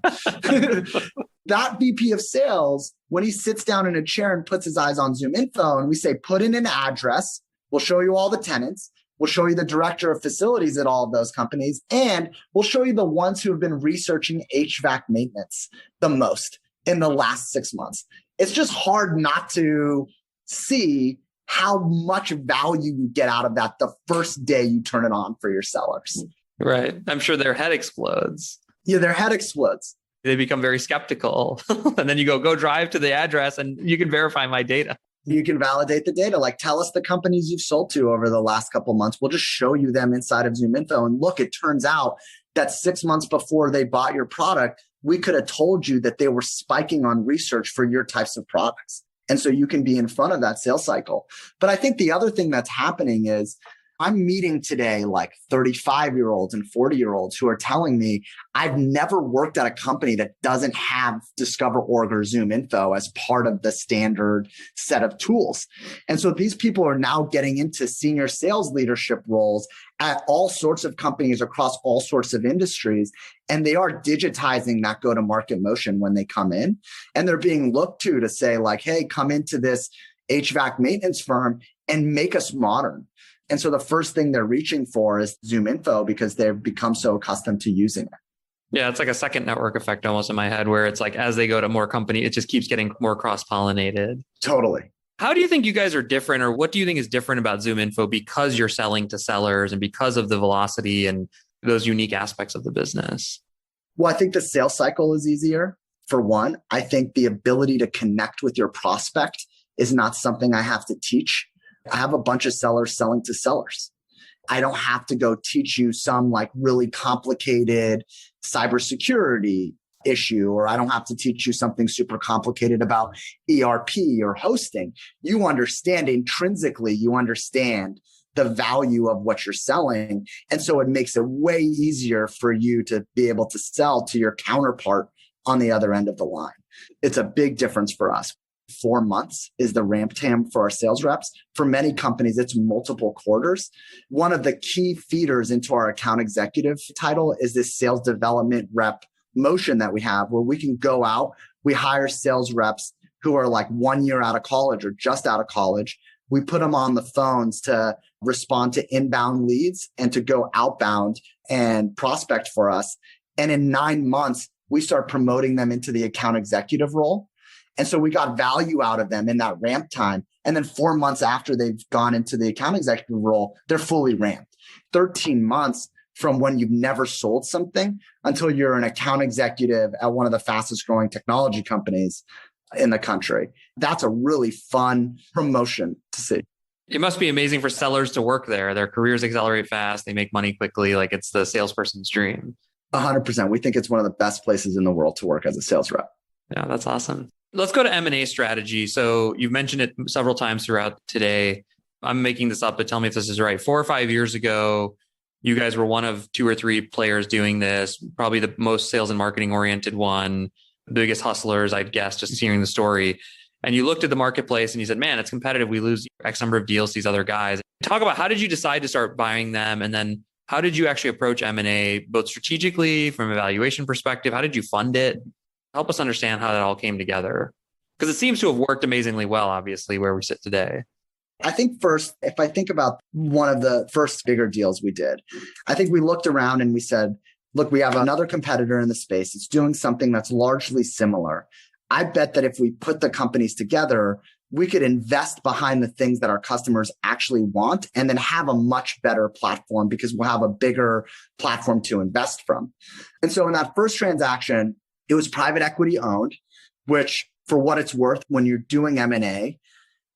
that VP of sales, when he sits down in a chair and puts his eyes on ZoomInfo and we say, put in an address, we'll show you all the tenants. We'll show you the director of facilities at all of those companies. And we'll show you the ones who have been researching HVAC maintenance the most in the last 6 months. It's just hard not to see how much value you get out of that the first day you turn it on for your sellers. Right. I'm sure their head explodes. Yeah, their head explodes. They become very skeptical. And then you go drive to the address and you can verify my data. You can validate the data. Like tell us the companies you've sold to over the last couple of months. We'll just show you them inside of ZoomInfo. And look, it turns out that 6 months before they bought your product, we could have told you that they were spiking on research for your types of products. And so you can be in front of that sales cycle. But I think the other thing that's happening is I'm meeting today like 35-year-olds and 40-year-olds who are telling me, I've never worked at a company that doesn't have DiscoverOrg or ZoomInfo as part of the standard set of tools. And so these people are now getting into senior sales leadership roles at all sorts of companies across all sorts of industries. And they are digitizing that go-to-market motion when they come in. And they're being looked to say like, hey, come into this HVAC maintenance firm and make us modern. And so the first thing they're reaching for is ZoomInfo because they've become so accustomed to using it. Yeah, it's like a second network effect almost in my head where it's like as they go to more company, it just keeps getting more cross-pollinated. Totally. How do you think you guys are different, or what do you think is different about ZoomInfo because you're selling to sellers and because of the velocity and those unique aspects of the business? Well, I think the sales cycle is easier. For one, I think the ability to connect with your prospect is not something I have to teach. I have a bunch of sellers selling to sellers. I don't have to go teach you some like really complicated cybersecurity issue, or I don't have to teach you something super complicated about ERP or hosting. You understand intrinsically, you understand the value of what you're selling. And so it makes it way easier for you to be able to sell to your counterpart on the other end of the line. It's a big difference for us. 4 months is the ramp time for our sales reps. For many companies, it's multiple quarters. One of the key feeders into our account executive title is this sales development rep motion that we have where we can go out, we hire sales reps who are like 1 year out of college or just out of college. We put them on the phones to respond to inbound leads and to go outbound and prospect for us. And in 9 months, we start promoting them into the account executive role. And so we got value out of them in that ramp time. And then 4 months after they've gone into the account executive role, they're fully ramped. 13 months from when you've never sold something until you're an account executive at one of the fastest growing technology companies in the country. That's a really fun promotion to see. It must be amazing for sellers to work there. Their careers accelerate fast. They make money quickly. Like it's the salesperson's dream. 100%. We think it's one of the best places in the world to work as a sales rep. Yeah, that's awesome. Let's go to M&A strategy. So you've mentioned it several times throughout today. I'm making this up, but tell me if this is right. 4 or 5 years ago, you guys were one of 2 or 3 players doing this, probably the most sales and marketing oriented one, the biggest hustlers, I'd guess, just hearing the story. And you looked at the marketplace and you said, man, it's competitive. We lose X number of deals to these other guys. Talk about how did you decide to start buying them? And then how did you actually approach M&A, both strategically from a valuation perspective? How did you fund it? Help us understand how that all came together. Because it seems to have worked amazingly well, obviously, where we sit today. I think first, if I think about one of the first bigger deals we did, I think we looked around and we said, look, we have another competitor in the space. It's doing something that's largely similar. I bet that if we put the companies together, we could invest behind the things that our customers actually want and then have a much better platform because we'll have a bigger platform to invest from. And so in that first transaction, it was private equity owned, which for what it's worth, when you're doing M&A,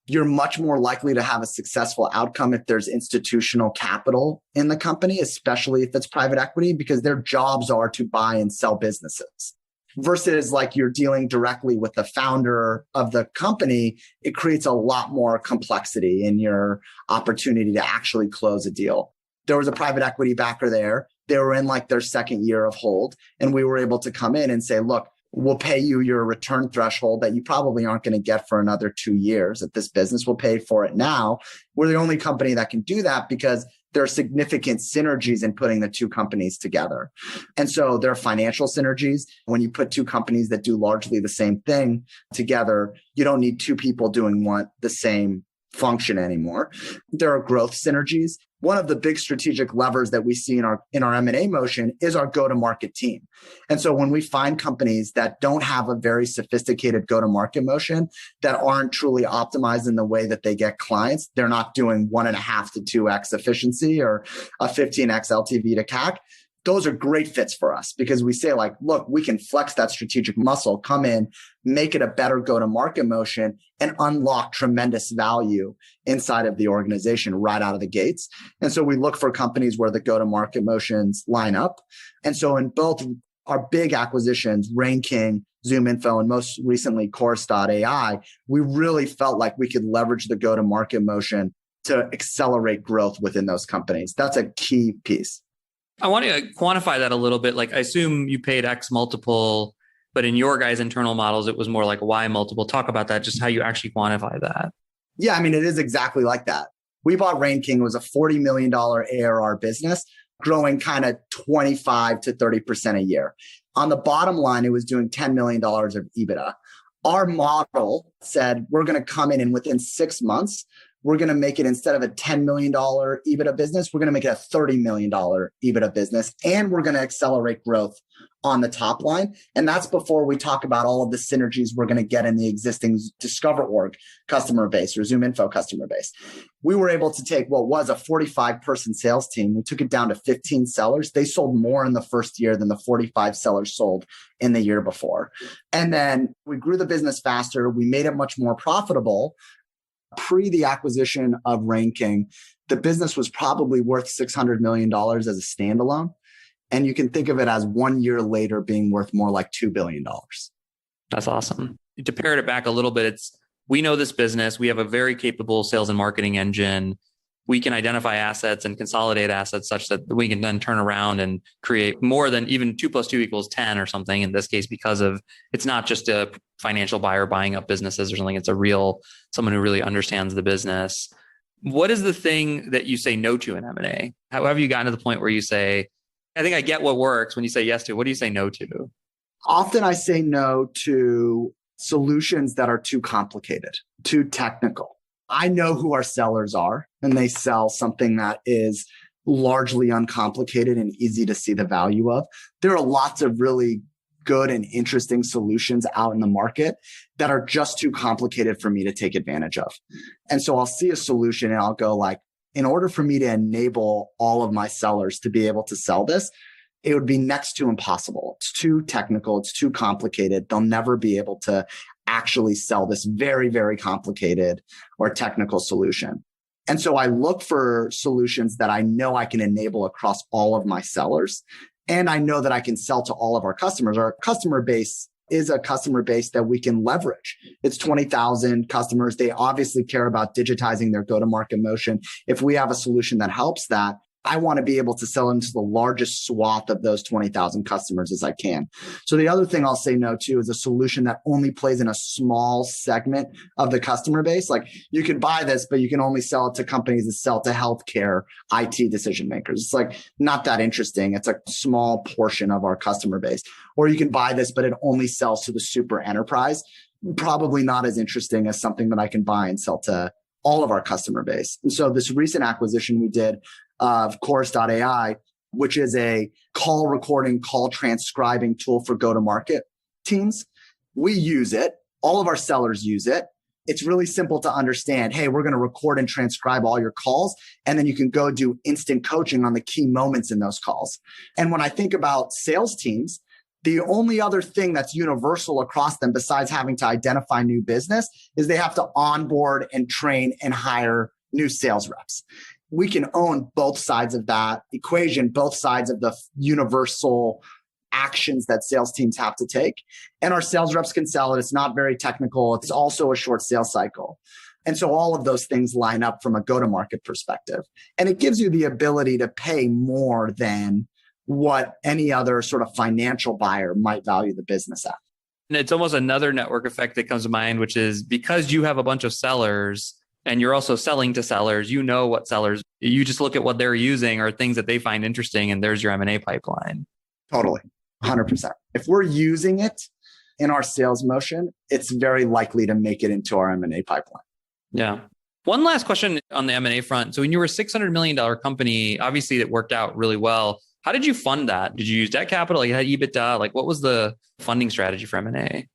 you're much more likely to have a successful outcome if there's institutional capital in the company, especially if it's private equity, because their jobs are to buy and sell businesses. Versus like you're dealing directly with the founder of the company, it creates a lot more complexity in your opportunity to actually close a deal. There was a private equity backer there. They were in like their second year of hold. And we were able to come in and say, look, we'll pay you your return threshold that you probably aren't going to get for another 2 years at this business. We'll pay for it now. We're the only company that can do that because there are significant synergies in putting the 2 companies together. And so there are financial synergies. When you put 2 companies that do largely the same thing together, you don't need 2 people doing the same function anymore. There are growth synergies. One of the big strategic levers that we see in our M&A motion is our go-to-market team. And so when we find companies that don't have a very sophisticated go-to-market motion, that aren't truly optimized in the way that they get clients, they're not doing 1.5 to 2x efficiency or a 15x LTV to CAC. Those are great fits for us because we say like, look, we can flex that strategic muscle, come in, make it a better go-to-market motion and unlock tremendous value inside of the organization right out of the gates. And so we look for companies where the go-to-market motions line up. And so in both our big acquisitions, RainKing, ZoomInfo, and most recently Chorus.ai, we really felt like we could leverage the go-to-market motion to accelerate growth within those companies. That's a key piece. I want to quantify that a little bit. Like I assume you paid X multiple, but in your guys' internal models, it was more like Y multiple. Talk about that, just how you actually quantify that. Yeah, I mean, it is exactly like that. We bought RainKing. It was a $40 million ARR business, growing kind of 25 to 30% a year. On the bottom line, it was doing $10 million of EBITDA. Our model said we're going to come in and within 6 months, we're going to make it, instead of a $10 million EBITDA business, we're going to make it a $30 million EBITDA business. And we're going to accelerate growth on the top line. And that's before we talk about all of the synergies we're going to get in the existing DiscoverOrg customer base or ZoomInfo customer base. We were able to take what was a 45-person sales team. We took it down to 15 sellers. They sold more in the first year than the 45 sellers sold in the year before. And then we grew the business faster. We made it much more profitable. Pre the acquisition of RainKing, the business was probably worth $600 million as a standalone. And you can think of it as 1 year later being worth more like $2 billion. That's awesome. To pare it back a little bit, we know this business. We have a very capable sales and marketing engine. we can identify assets and consolidate assets such that we can then turn around and create more than even 2 + 2 = 10 or something in this case, because of it's not just a financial buyer buying up businesses or something. It's a real someone who really understands the business. What is the thing that you say no to in M&A? How have you gotten to the point where you say, I think I get what works when you say yes to, what do you say no to? Often I say no to solutions that are too complicated, too technical. I know who our sellers are, and they sell something that is largely uncomplicated and easy to see the value of. There are lots of really good and interesting solutions out in the market that are just too complicated for me to take advantage of. And so I'll see a solution and I'll go like, in order for me to enable all of my sellers to be able to sell this, it would be next to impossible. It's too technical. It's too complicated. They'll never be able to actually sell this very, very complicated or technical solution. And so I look for solutions that I know I can enable across all of my sellers. And I know that I can sell to all of our customers. Our customer base is a customer base that we can leverage. It's 20,000 customers. They obviously care about digitizing their go-to-market motion. If we have a solution that helps that, I want to be able to sell into the largest swath of those 20,000 customers as I can. So the other thing I'll say no to is a solution that only plays in a small segment of the customer base. Like you can buy this, but you can only sell it to companies that sell to healthcare, IT decision makers. It's like not that interesting. It's a small portion of our customer base. Or you can buy this, but it only sells to the super enterprise. Probably not as interesting as something that I can buy and sell to all of our customer base. And so this recent acquisition we did of Chorus.ai, which is a call recording, call transcribing tool for go-to-market teams. We use it. All of our sellers use it. It's really simple to understand. Hey, we're going to record and transcribe all your calls, and then you can go do instant coaching on the key moments in those calls. And when I think about sales teams, the only other thing that's universal across them besides having to identify new business is they have to onboard and train and hire new sales reps. We can own both sides of that equation, both sides of the universal actions that sales teams have to take. And our sales reps can sell it. It's not very technical. It's also a short sales cycle. And so all of those things line up from a go-to-market perspective. And it gives you the ability to pay more than what any other sort of financial buyer might value the business at. And it's almost another network effect that comes to mind, which is because you have a bunch of sellers and you're also selling to sellers, you know what sellers, you just look at what they're using or things that they find interesting, and there's your M&A pipeline. Totally. 100%. If we're using it in our sales motion, it's very likely to make it into our M&A pipeline. Yeah. One last question on the M&A front. So when you were a $600 million company, obviously it worked out really well. How did you fund that? Did you use debt capital? You had EBITDA? Like what was the funding strategy for M&A?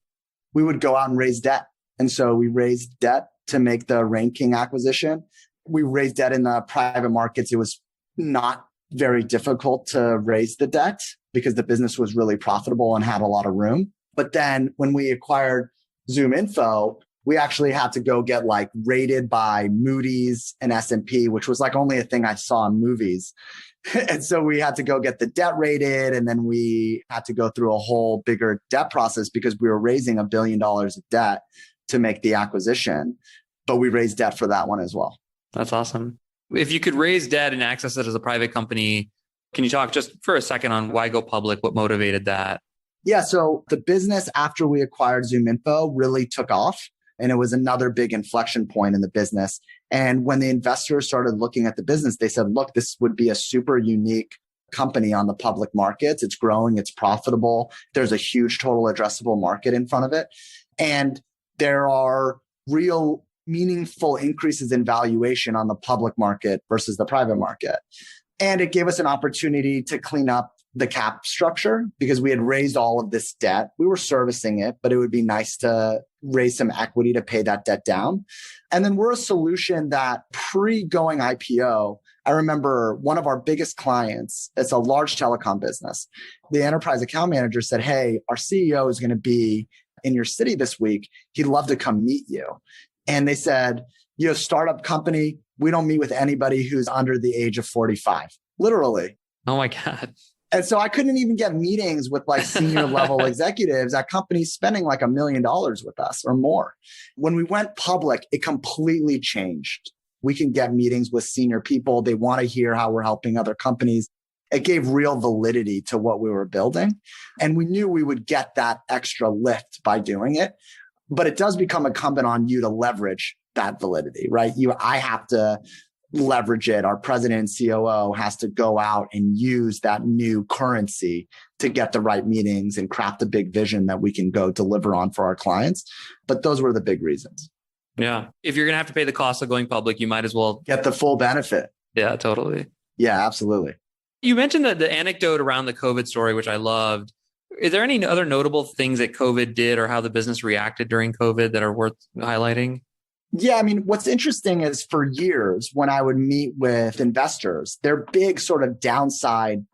We would go out and raise debt. And so we raised debt to make the RainKing acquisition. We raised debt in the private markets. It was not very difficult to raise the debt because the business was really profitable and had a lot of room. But then when we acquired ZoomInfo, we actually had to go get like rated by Moody's and S&P, which was like only a thing I saw in movies. And so we had to go get the debt rated, and then we had to go through a whole bigger debt process because we were raising $1 billion of debt to make the acquisition. But we raised debt for that one as well. That's awesome. If you could raise debt and access it as a private company, can you talk just for a second on why go public? What motivated that? Yeah. So the business after we acquired ZoomInfo really took off, and it was another big inflection point in the business. And when the investors started looking at the business, they said, look, this would be a super unique company on the public markets. It's growing. It's profitable. There's a huge total addressable market in front of it. And there are real meaningful increases in valuation on the public market versus the private market. And it gave us an opportunity to clean up the cap structure because we had raised all of this debt. We were servicing it, but it would be nice to raise some equity to pay that debt down. And then we're a solution that pre-going IPO, I remember one of our biggest clients, it's a large telecom business. The enterprise account manager said, hey, our CEO is going to be in your city this week. He'd love to come meet you. And they said, startup company, we don't meet with anybody who's under the age of 45, literally. Oh my God. And so I couldn't even get meetings with like senior level executives at companies spending like $1 million with us or more. When we went public, it completely changed We can get meetings with senior people. They want to hear how we're helping other companies. It gave real validity to what we were building. And we knew we would get that extra lift by doing it. But it does become incumbent on you to leverage that validity, right? I have to leverage it. Our president and COO has to go out and use that new currency to get the right meetings and craft a big vision that we can go deliver on for our clients. But those were the big reasons. Yeah. If you're going to have to pay the cost of going public, you might as well get the full benefit. Yeah, totally. Yeah, absolutely. You mentioned that the anecdote around the COVID story, which I loved. Is there any other notable things that COVID did or how the business reacted during COVID that are worth highlighting? Yeah, I mean, what's interesting is for years when I would meet with investors, their big sort of downside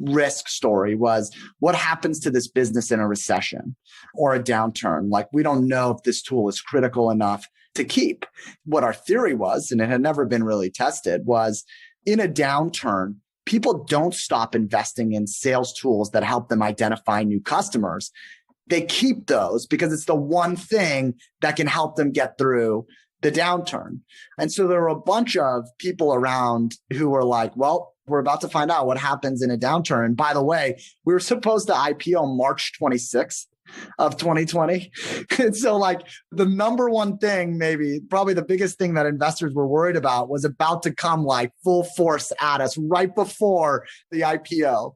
risk story was what happens to this business in a recession or a downturn? Like, we don't know if this tool is critical enough to keep. What our theory was, and it had never been really tested, was in a downturn, people don't stop investing in sales tools that help them identify new customers. They keep those because it's the one thing that can help them get through the downturn. And so there were a bunch of people around who were like, well, we're about to find out what happens in a downturn. And by the way, we were supposed to IPO March 26th of 2020. And so like the number one thing, maybe probably the biggest thing that investors were worried about was about to come like full force at us right before the IPO.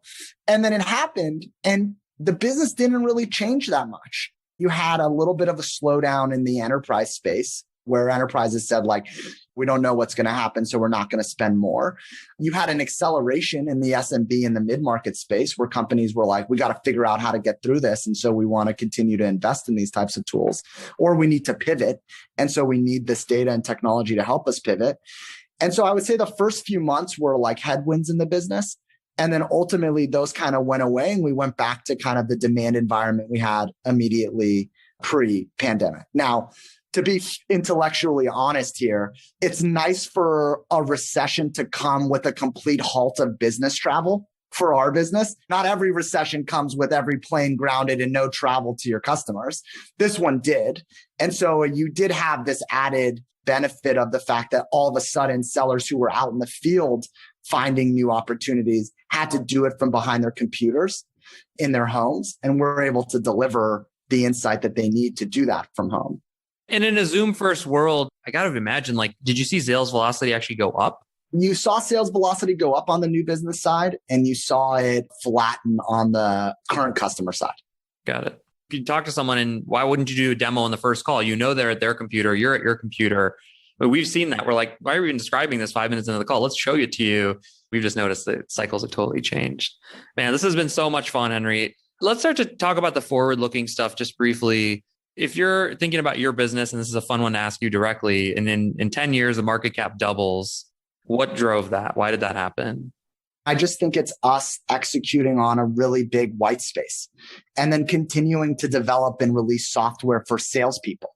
And then it happened and the business didn't really change that much. You had a little bit of a slowdown in the enterprise space where enterprises said like, we don't know what's going to happen, so we're not going to spend more. You had an acceleration in the SMB and the mid-market space where companies were like, we got to figure out how to get through this. And so we want to continue to invest in these types of tools, or we need to pivot. And so we need this data and technology to help us pivot. And so I would say the first few months were like headwinds in the business. And then ultimately those kind of went away and we went back to kind of the demand environment we had immediately pre-pandemic. Now, to be intellectually honest here, it's nice for a recession to come with a complete halt of business travel for our business. Not every recession comes with every plane grounded and no travel to your customers. This one did. And so you did have this added benefit of the fact that all of a sudden sellers who were out in the field finding new opportunities had to do it from behind their computers in their homes. And we're able to deliver the insight that they need to do that from home. And in a Zoom first world, I got to imagine, like, did you see sales velocity actually go up? You saw sales velocity go up on the new business side and you saw it flatten on the current customer side. Got it. You talk to someone and why wouldn't you do a demo on the first call? You know, they're at their computer, you're at your computer. But we've seen that. We're like, why are we even describing this 5 minutes into the call? Let's show it to you. We've just noticed that cycles have totally changed. Man, this has been so much fun, Henry. Let's start to talk about the forward-looking stuff just briefly. If you're thinking about your business, and this is a fun one to ask you directly, and in 10 years, the market cap doubles, what drove that? Why did that happen? I just think it's us executing on a really big white space and then continuing to develop and release software for salespeople.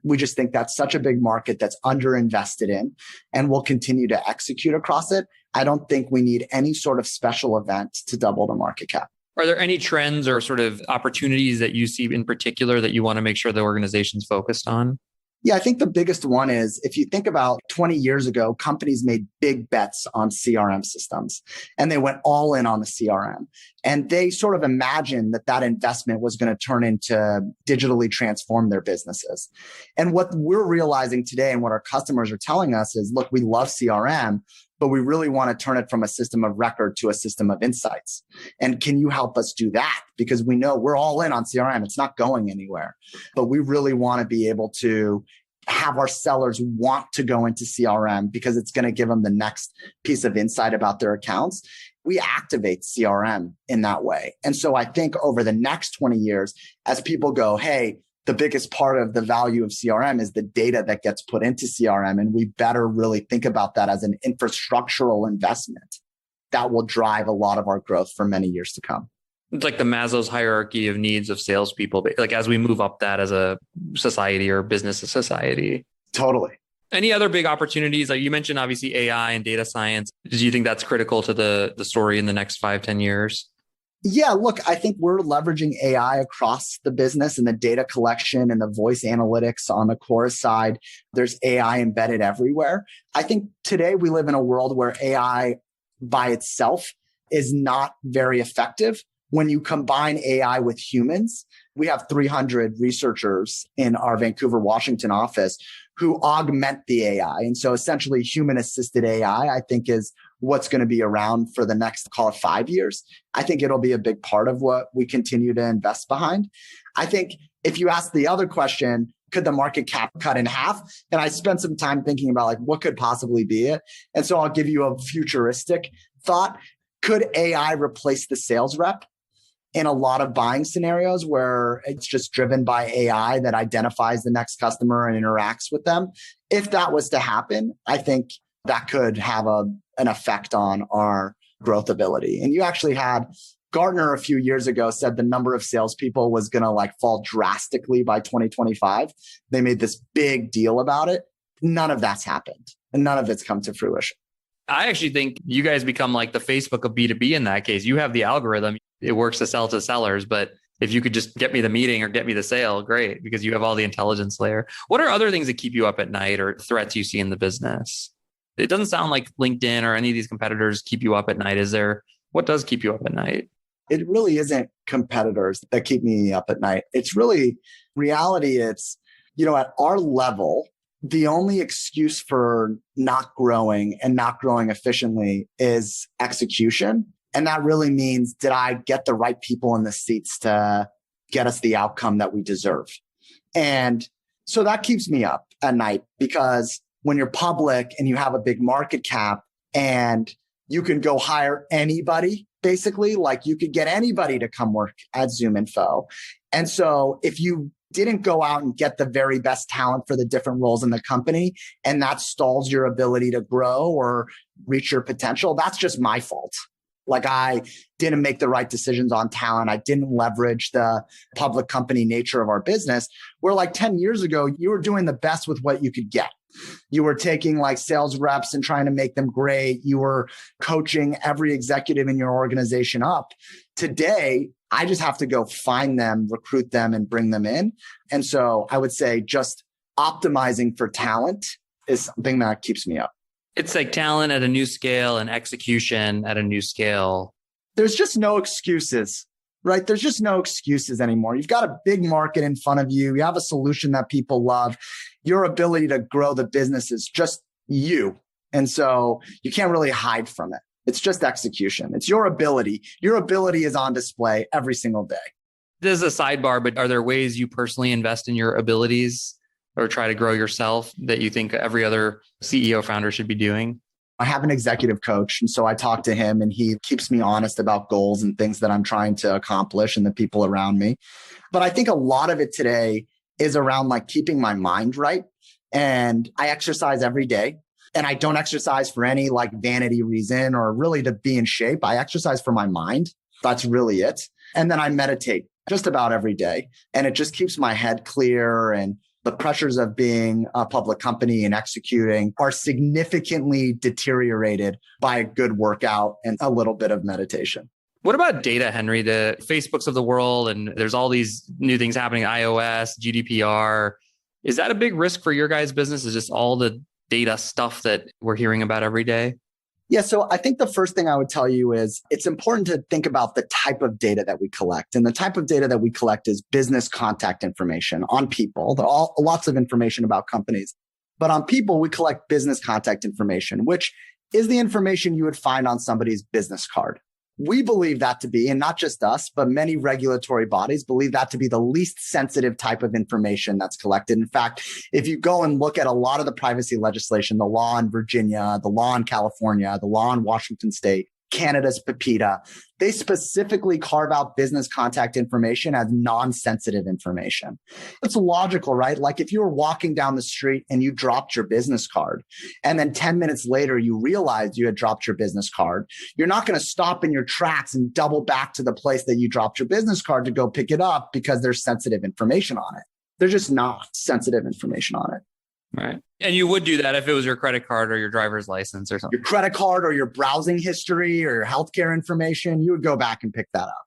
We just think that's such a big market that's underinvested in, and we'll continue to execute across it. I don't think we need any sort of special event to double the market cap. Are there any trends or sort of opportunities that you see in particular that you want to make sure the organization's focused on? Yeah, I think the biggest one is if you think about 20 years ago, companies made big bets on CRM systems and they went all in on the CRM. And they sort of imagined that that investment was going to turn into digitally transform their businesses. And what we're realizing today and what our customers are telling us is, look, we love CRM, but we really want to turn it from a system of record to a system of insights. And can you help us do that? Because we know we're all in on CRM. It's not going anywhere, but we really want to be able to have our sellers want to go into CRM because it's going to give them the next piece of insight about their accounts. We activate CRM in that way. And so I think over the next 20 years, as people go, hey, the biggest part of the value of CRM is the data that gets put into CRM. And we better really think about that as an infrastructural investment that will drive a lot of our growth for many years to come. It's like the Maslow's hierarchy of needs of salespeople, like as we move up that as a society or business society. Totally. Any other big opportunities? Like you mentioned, obviously AI and data science. Do you think that's critical to the story in the next 5-10 years? Yeah, look, I think we're leveraging AI across the business and the data collection and the voice analytics on the core side. There's AI embedded everywhere. I think today we live in a world where AI by itself is not very effective. When you combine AI with humans, we have 300 researchers in our Vancouver, Washington office who augment the AI. And so essentially human assisted AI, I think, is what's going to be around for the next, call it 5 years. I think it'll be a big part of what we continue to invest behind. I think if you ask the other question, could the market cap cut in half? And I spent some time thinking about like what could possibly be it. And so I'll give you a futuristic thought. Could AI replace the sales rep in a lot of buying scenarios where it's just driven by AI that identifies the next customer and interacts with them? If that was to happen, I think that could have an effect on our growth ability. And you actually had Gartner a few years ago said the number of salespeople was going to like fall drastically by 2025. They made this big deal about it. None of that's happened and none of it's come to fruition. I actually think you guys become like the Facebook of B2B in that case. You have the algorithm. It works to sell to sellers, but if you could just get me the meeting or get me the sale, great, because you have all the intelligence layer. What are other things that keep you up at night or threats you see in the business? It doesn't sound like LinkedIn or any of these competitors keep you up at night. What does keep you up at night? It really isn't competitors that keep me up at night. It's really reality. It's, at our level, the only excuse for not growing and not growing efficiently is execution. And that really means, did I get the right people in the seats to get us the outcome that we deserve? And so that keeps me up at night, because when you're public and you have a big market cap and you can go hire anybody, basically, like you could get anybody to come work at ZoomInfo. And so if you didn't go out and get the very best talent for the different roles in the company, and that stalls your ability to grow or reach your potential, that's just my fault. Like I didn't make the right decisions on talent. I didn't leverage the public company nature of our business, where like 10 years ago, you were doing the best with what you could get. You were taking like sales reps and trying to make them great. You were coaching every executive in your organization up. Today, I just have to go find them, recruit them, and bring them in. And so I would say just optimizing for talent is something that keeps me up. It's like talent at a new scale and execution at a new scale. There's just no excuses, right? There's just no excuses anymore. You've got a big market in front of you. You have a solution that people love. Your ability to grow the business is just you. And so you can't really hide from it. It's just execution. It's your ability. Your ability is on display every single day. This is a sidebar, but are there ways you personally invest in your abilities or try to grow yourself that you think every other CEO founder should be doing? I have an executive coach. And so I talk to him and he keeps me honest about goals and things that I'm trying to accomplish and the people around me. But I think a lot of it today is around like keeping my mind right. And I exercise every day. And I don't exercise for any like vanity reason or really to be in shape. I exercise for my mind. That's really it. And then I meditate just about every day. And it just keeps my head clear. And the pressures of being a public company and executing are significantly deteriorated by a good workout and a little bit of meditation. What about data, Henry? The Facebooks of the world, and there's all these new things happening, iOS, GDPR. Is that a big risk for your guys' business? Is just all the data stuff that we're hearing about every day? Yeah. So I think the first thing I would tell you is it's important to think about the type of data that we collect. And the type of data that we collect is business contact information on people. There are lots of information about companies, but on people, we collect business contact information, which is the information you would find on somebody's business card. We believe that to be, and not just us, but many regulatory bodies believe that to be the least sensitive type of information that's collected. In fact, if you go and look at a lot of the privacy legislation, the law in Virginia, the law in California, the law in Washington State, Canada's PIPEDA, they specifically carve out business contact information as non-sensitive information. It's logical, right? Like if you were walking down the street and you dropped your business card, and then 10 minutes later you realized you had dropped your business card, you're not going to stop in your tracks and double back to the place that you dropped your business card to go pick it up because there's sensitive information on it. There's just not sensitive information on it. Right. And you would do that if it was your credit card or your driver's license or something. Your credit card or your browsing history or your healthcare information, you would go back and pick that up.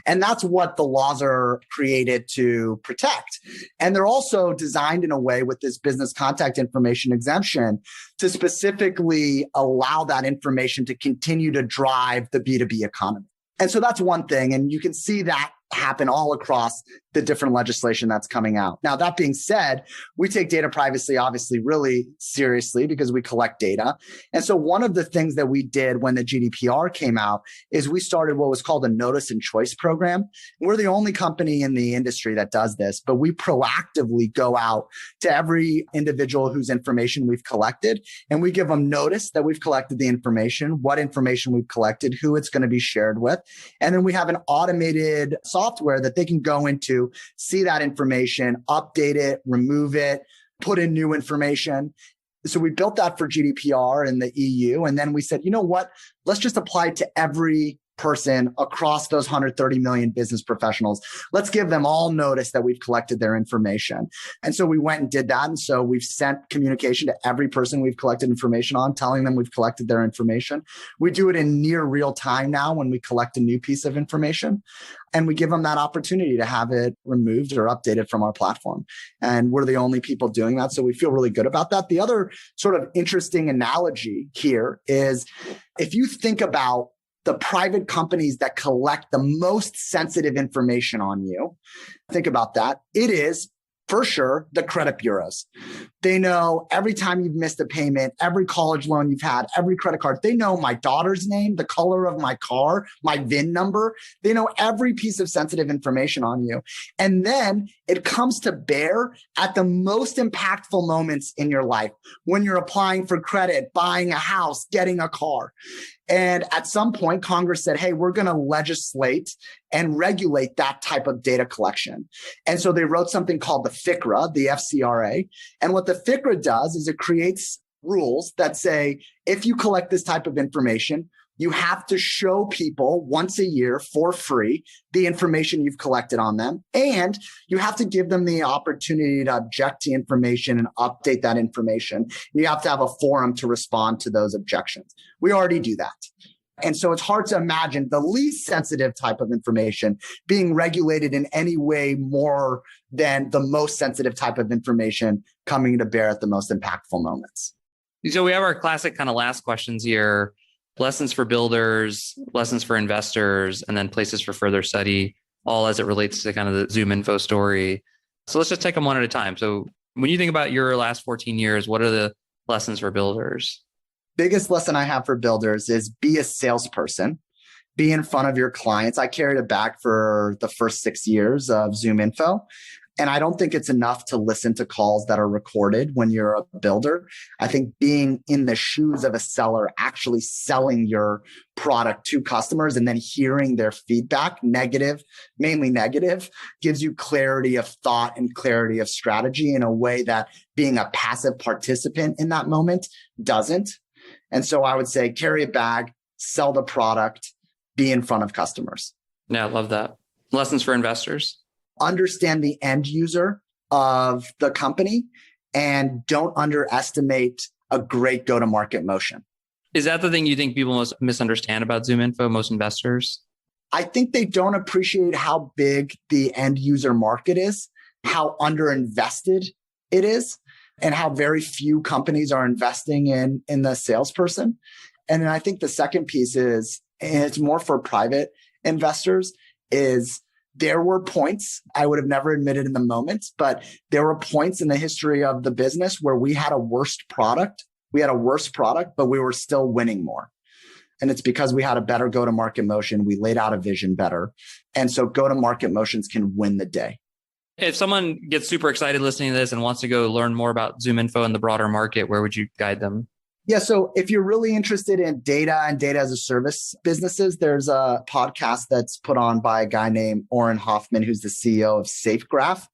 And that's what the laws are created to protect. And they're also designed in a way with this business contact information exemption to specifically allow that information to continue to drive the B2B economy. And so that's one thing. And you can see that happen all across the different legislation that's coming out. Now, that being said, we take data privacy obviously really seriously because we collect data. And so one of the things that we did when the GDPR came out is we started what was called a notice and choice program. We're the only company in the industry that does this, but we proactively go out to every individual whose information we've collected, and we give them notice that we've collected the information, what information we've collected, who it's going to be shared with. And then we have an automated software that they can go into, see that information, update it, remove it, put in new information. So we built that for GDPR in the EU. And then we said, you know what? Let's just apply it to every person across those 130 million business professionals. Let's give them all notice that we've collected their information. And so we went and did that. And so we've sent communication to every person we've collected information on, telling them we've collected their information. We do it in near real time now when we collect a new piece of information. And we give them that opportunity to have it removed or updated from our platform. And we're the only people doing that. So we feel really good about that. The other sort of interesting analogy here is if you think about the private companies that collect the most sensitive information on you, think about that. It is, for sure, the credit bureaus. They know every time you've missed a payment, every college loan you've had, every credit card. They know my daughter's name, the color of my car, my VIN number. They know every piece of sensitive information on you. And then it comes to bear at the most impactful moments in your life, when you're applying for credit, buying a house, getting a car. And at some point, Congress said, hey, we're going to legislate and regulate that type of data collection. And so they wrote something called the FCRA, the FCRA. And what the FCRA does is it creates rules that say, if you collect this type of information, you have to show people once a year for free the information you've collected on them. And you have to give them the opportunity to object to information and update that information. You have to have a forum to respond to those objections. We already do that. And so it's hard to imagine the least sensitive type of information being regulated in any way more than the most sensitive type of information coming to bear at the most impactful moments. So we have our classic kind of last questions here. Lessons for builders, lessons for investors, and then places for further study, all as it relates to kind of the ZoomInfo story. So let's just take them one at a time. So when you think about your last 14 years, what are the lessons for builders? Biggest lesson I have for builders is be a salesperson, be in front of your clients. I carried a bag for the first 6 years of ZoomInfo. And I don't think it's enough to listen to calls that are recorded when you're a builder. I think being in the shoes of a seller, actually selling your product to customers and then hearing their feedback, negative, mainly negative, gives you clarity of thought and clarity of strategy in a way that being a passive participant in that moment doesn't. And so I would say carry a bag, sell the product, be in front of customers. Yeah, I love that. Lessons for investors? Understand the end user of the company and don't underestimate a great go-to-market motion. Is that the thing you think people most misunderstand about ZoomInfo, most investors? I think they don't appreciate how big the end user market is, how underinvested it is, and how very few companies are investing in the salesperson. And then I think the second piece is, and it's more for private investors, is there were points I would have never admitted in the moment, but there were points in the history of the business where we had a worse product. We had a worse product, but we were still winning more. And it's because we had a better go-to-market motion. We laid out a vision better. And so go-to-market motions can win the day. If someone gets super excited listening to this and wants to go learn more about ZoomInfo and the broader market, where would you guide them? Yeah. So if you're really interested in data and data as a service businesses, there's a podcast that's put on by a guy named Oren Hoffman, who's the CEO of SafeGraph,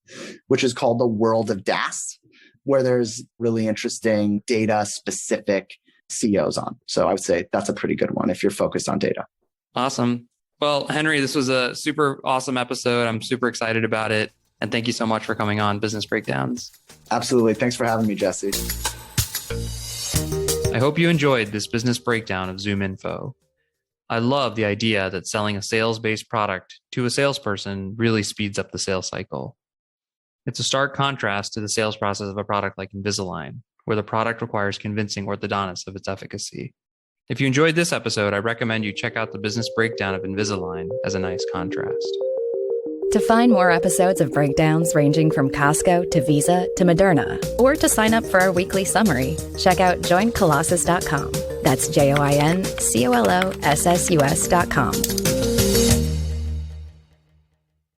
which is called the World of DaaS, where there's really interesting data specific CEOs on. So I would say that's a pretty good one if you're focused on data. Awesome. Well, Henry, this was a super awesome episode. I'm super excited about it. And thank you so much for coming on Business Breakdowns. Absolutely. Thanks for having me, Jesse. I hope you enjoyed this business breakdown of ZoomInfo. I love the idea that selling a sales-based product to a salesperson really speeds up the sales cycle. It's a stark contrast to the sales process of a product like Invisalign, where the product requires convincing orthodontists of its efficacy. If you enjoyed this episode, I recommend you check out the business breakdown of Invisalign as a nice contrast. To find more episodes of breakdowns ranging from Costco to Visa to Moderna, or to sign up for our weekly summary, check out joincolossus.com. That's JoinColossus.com.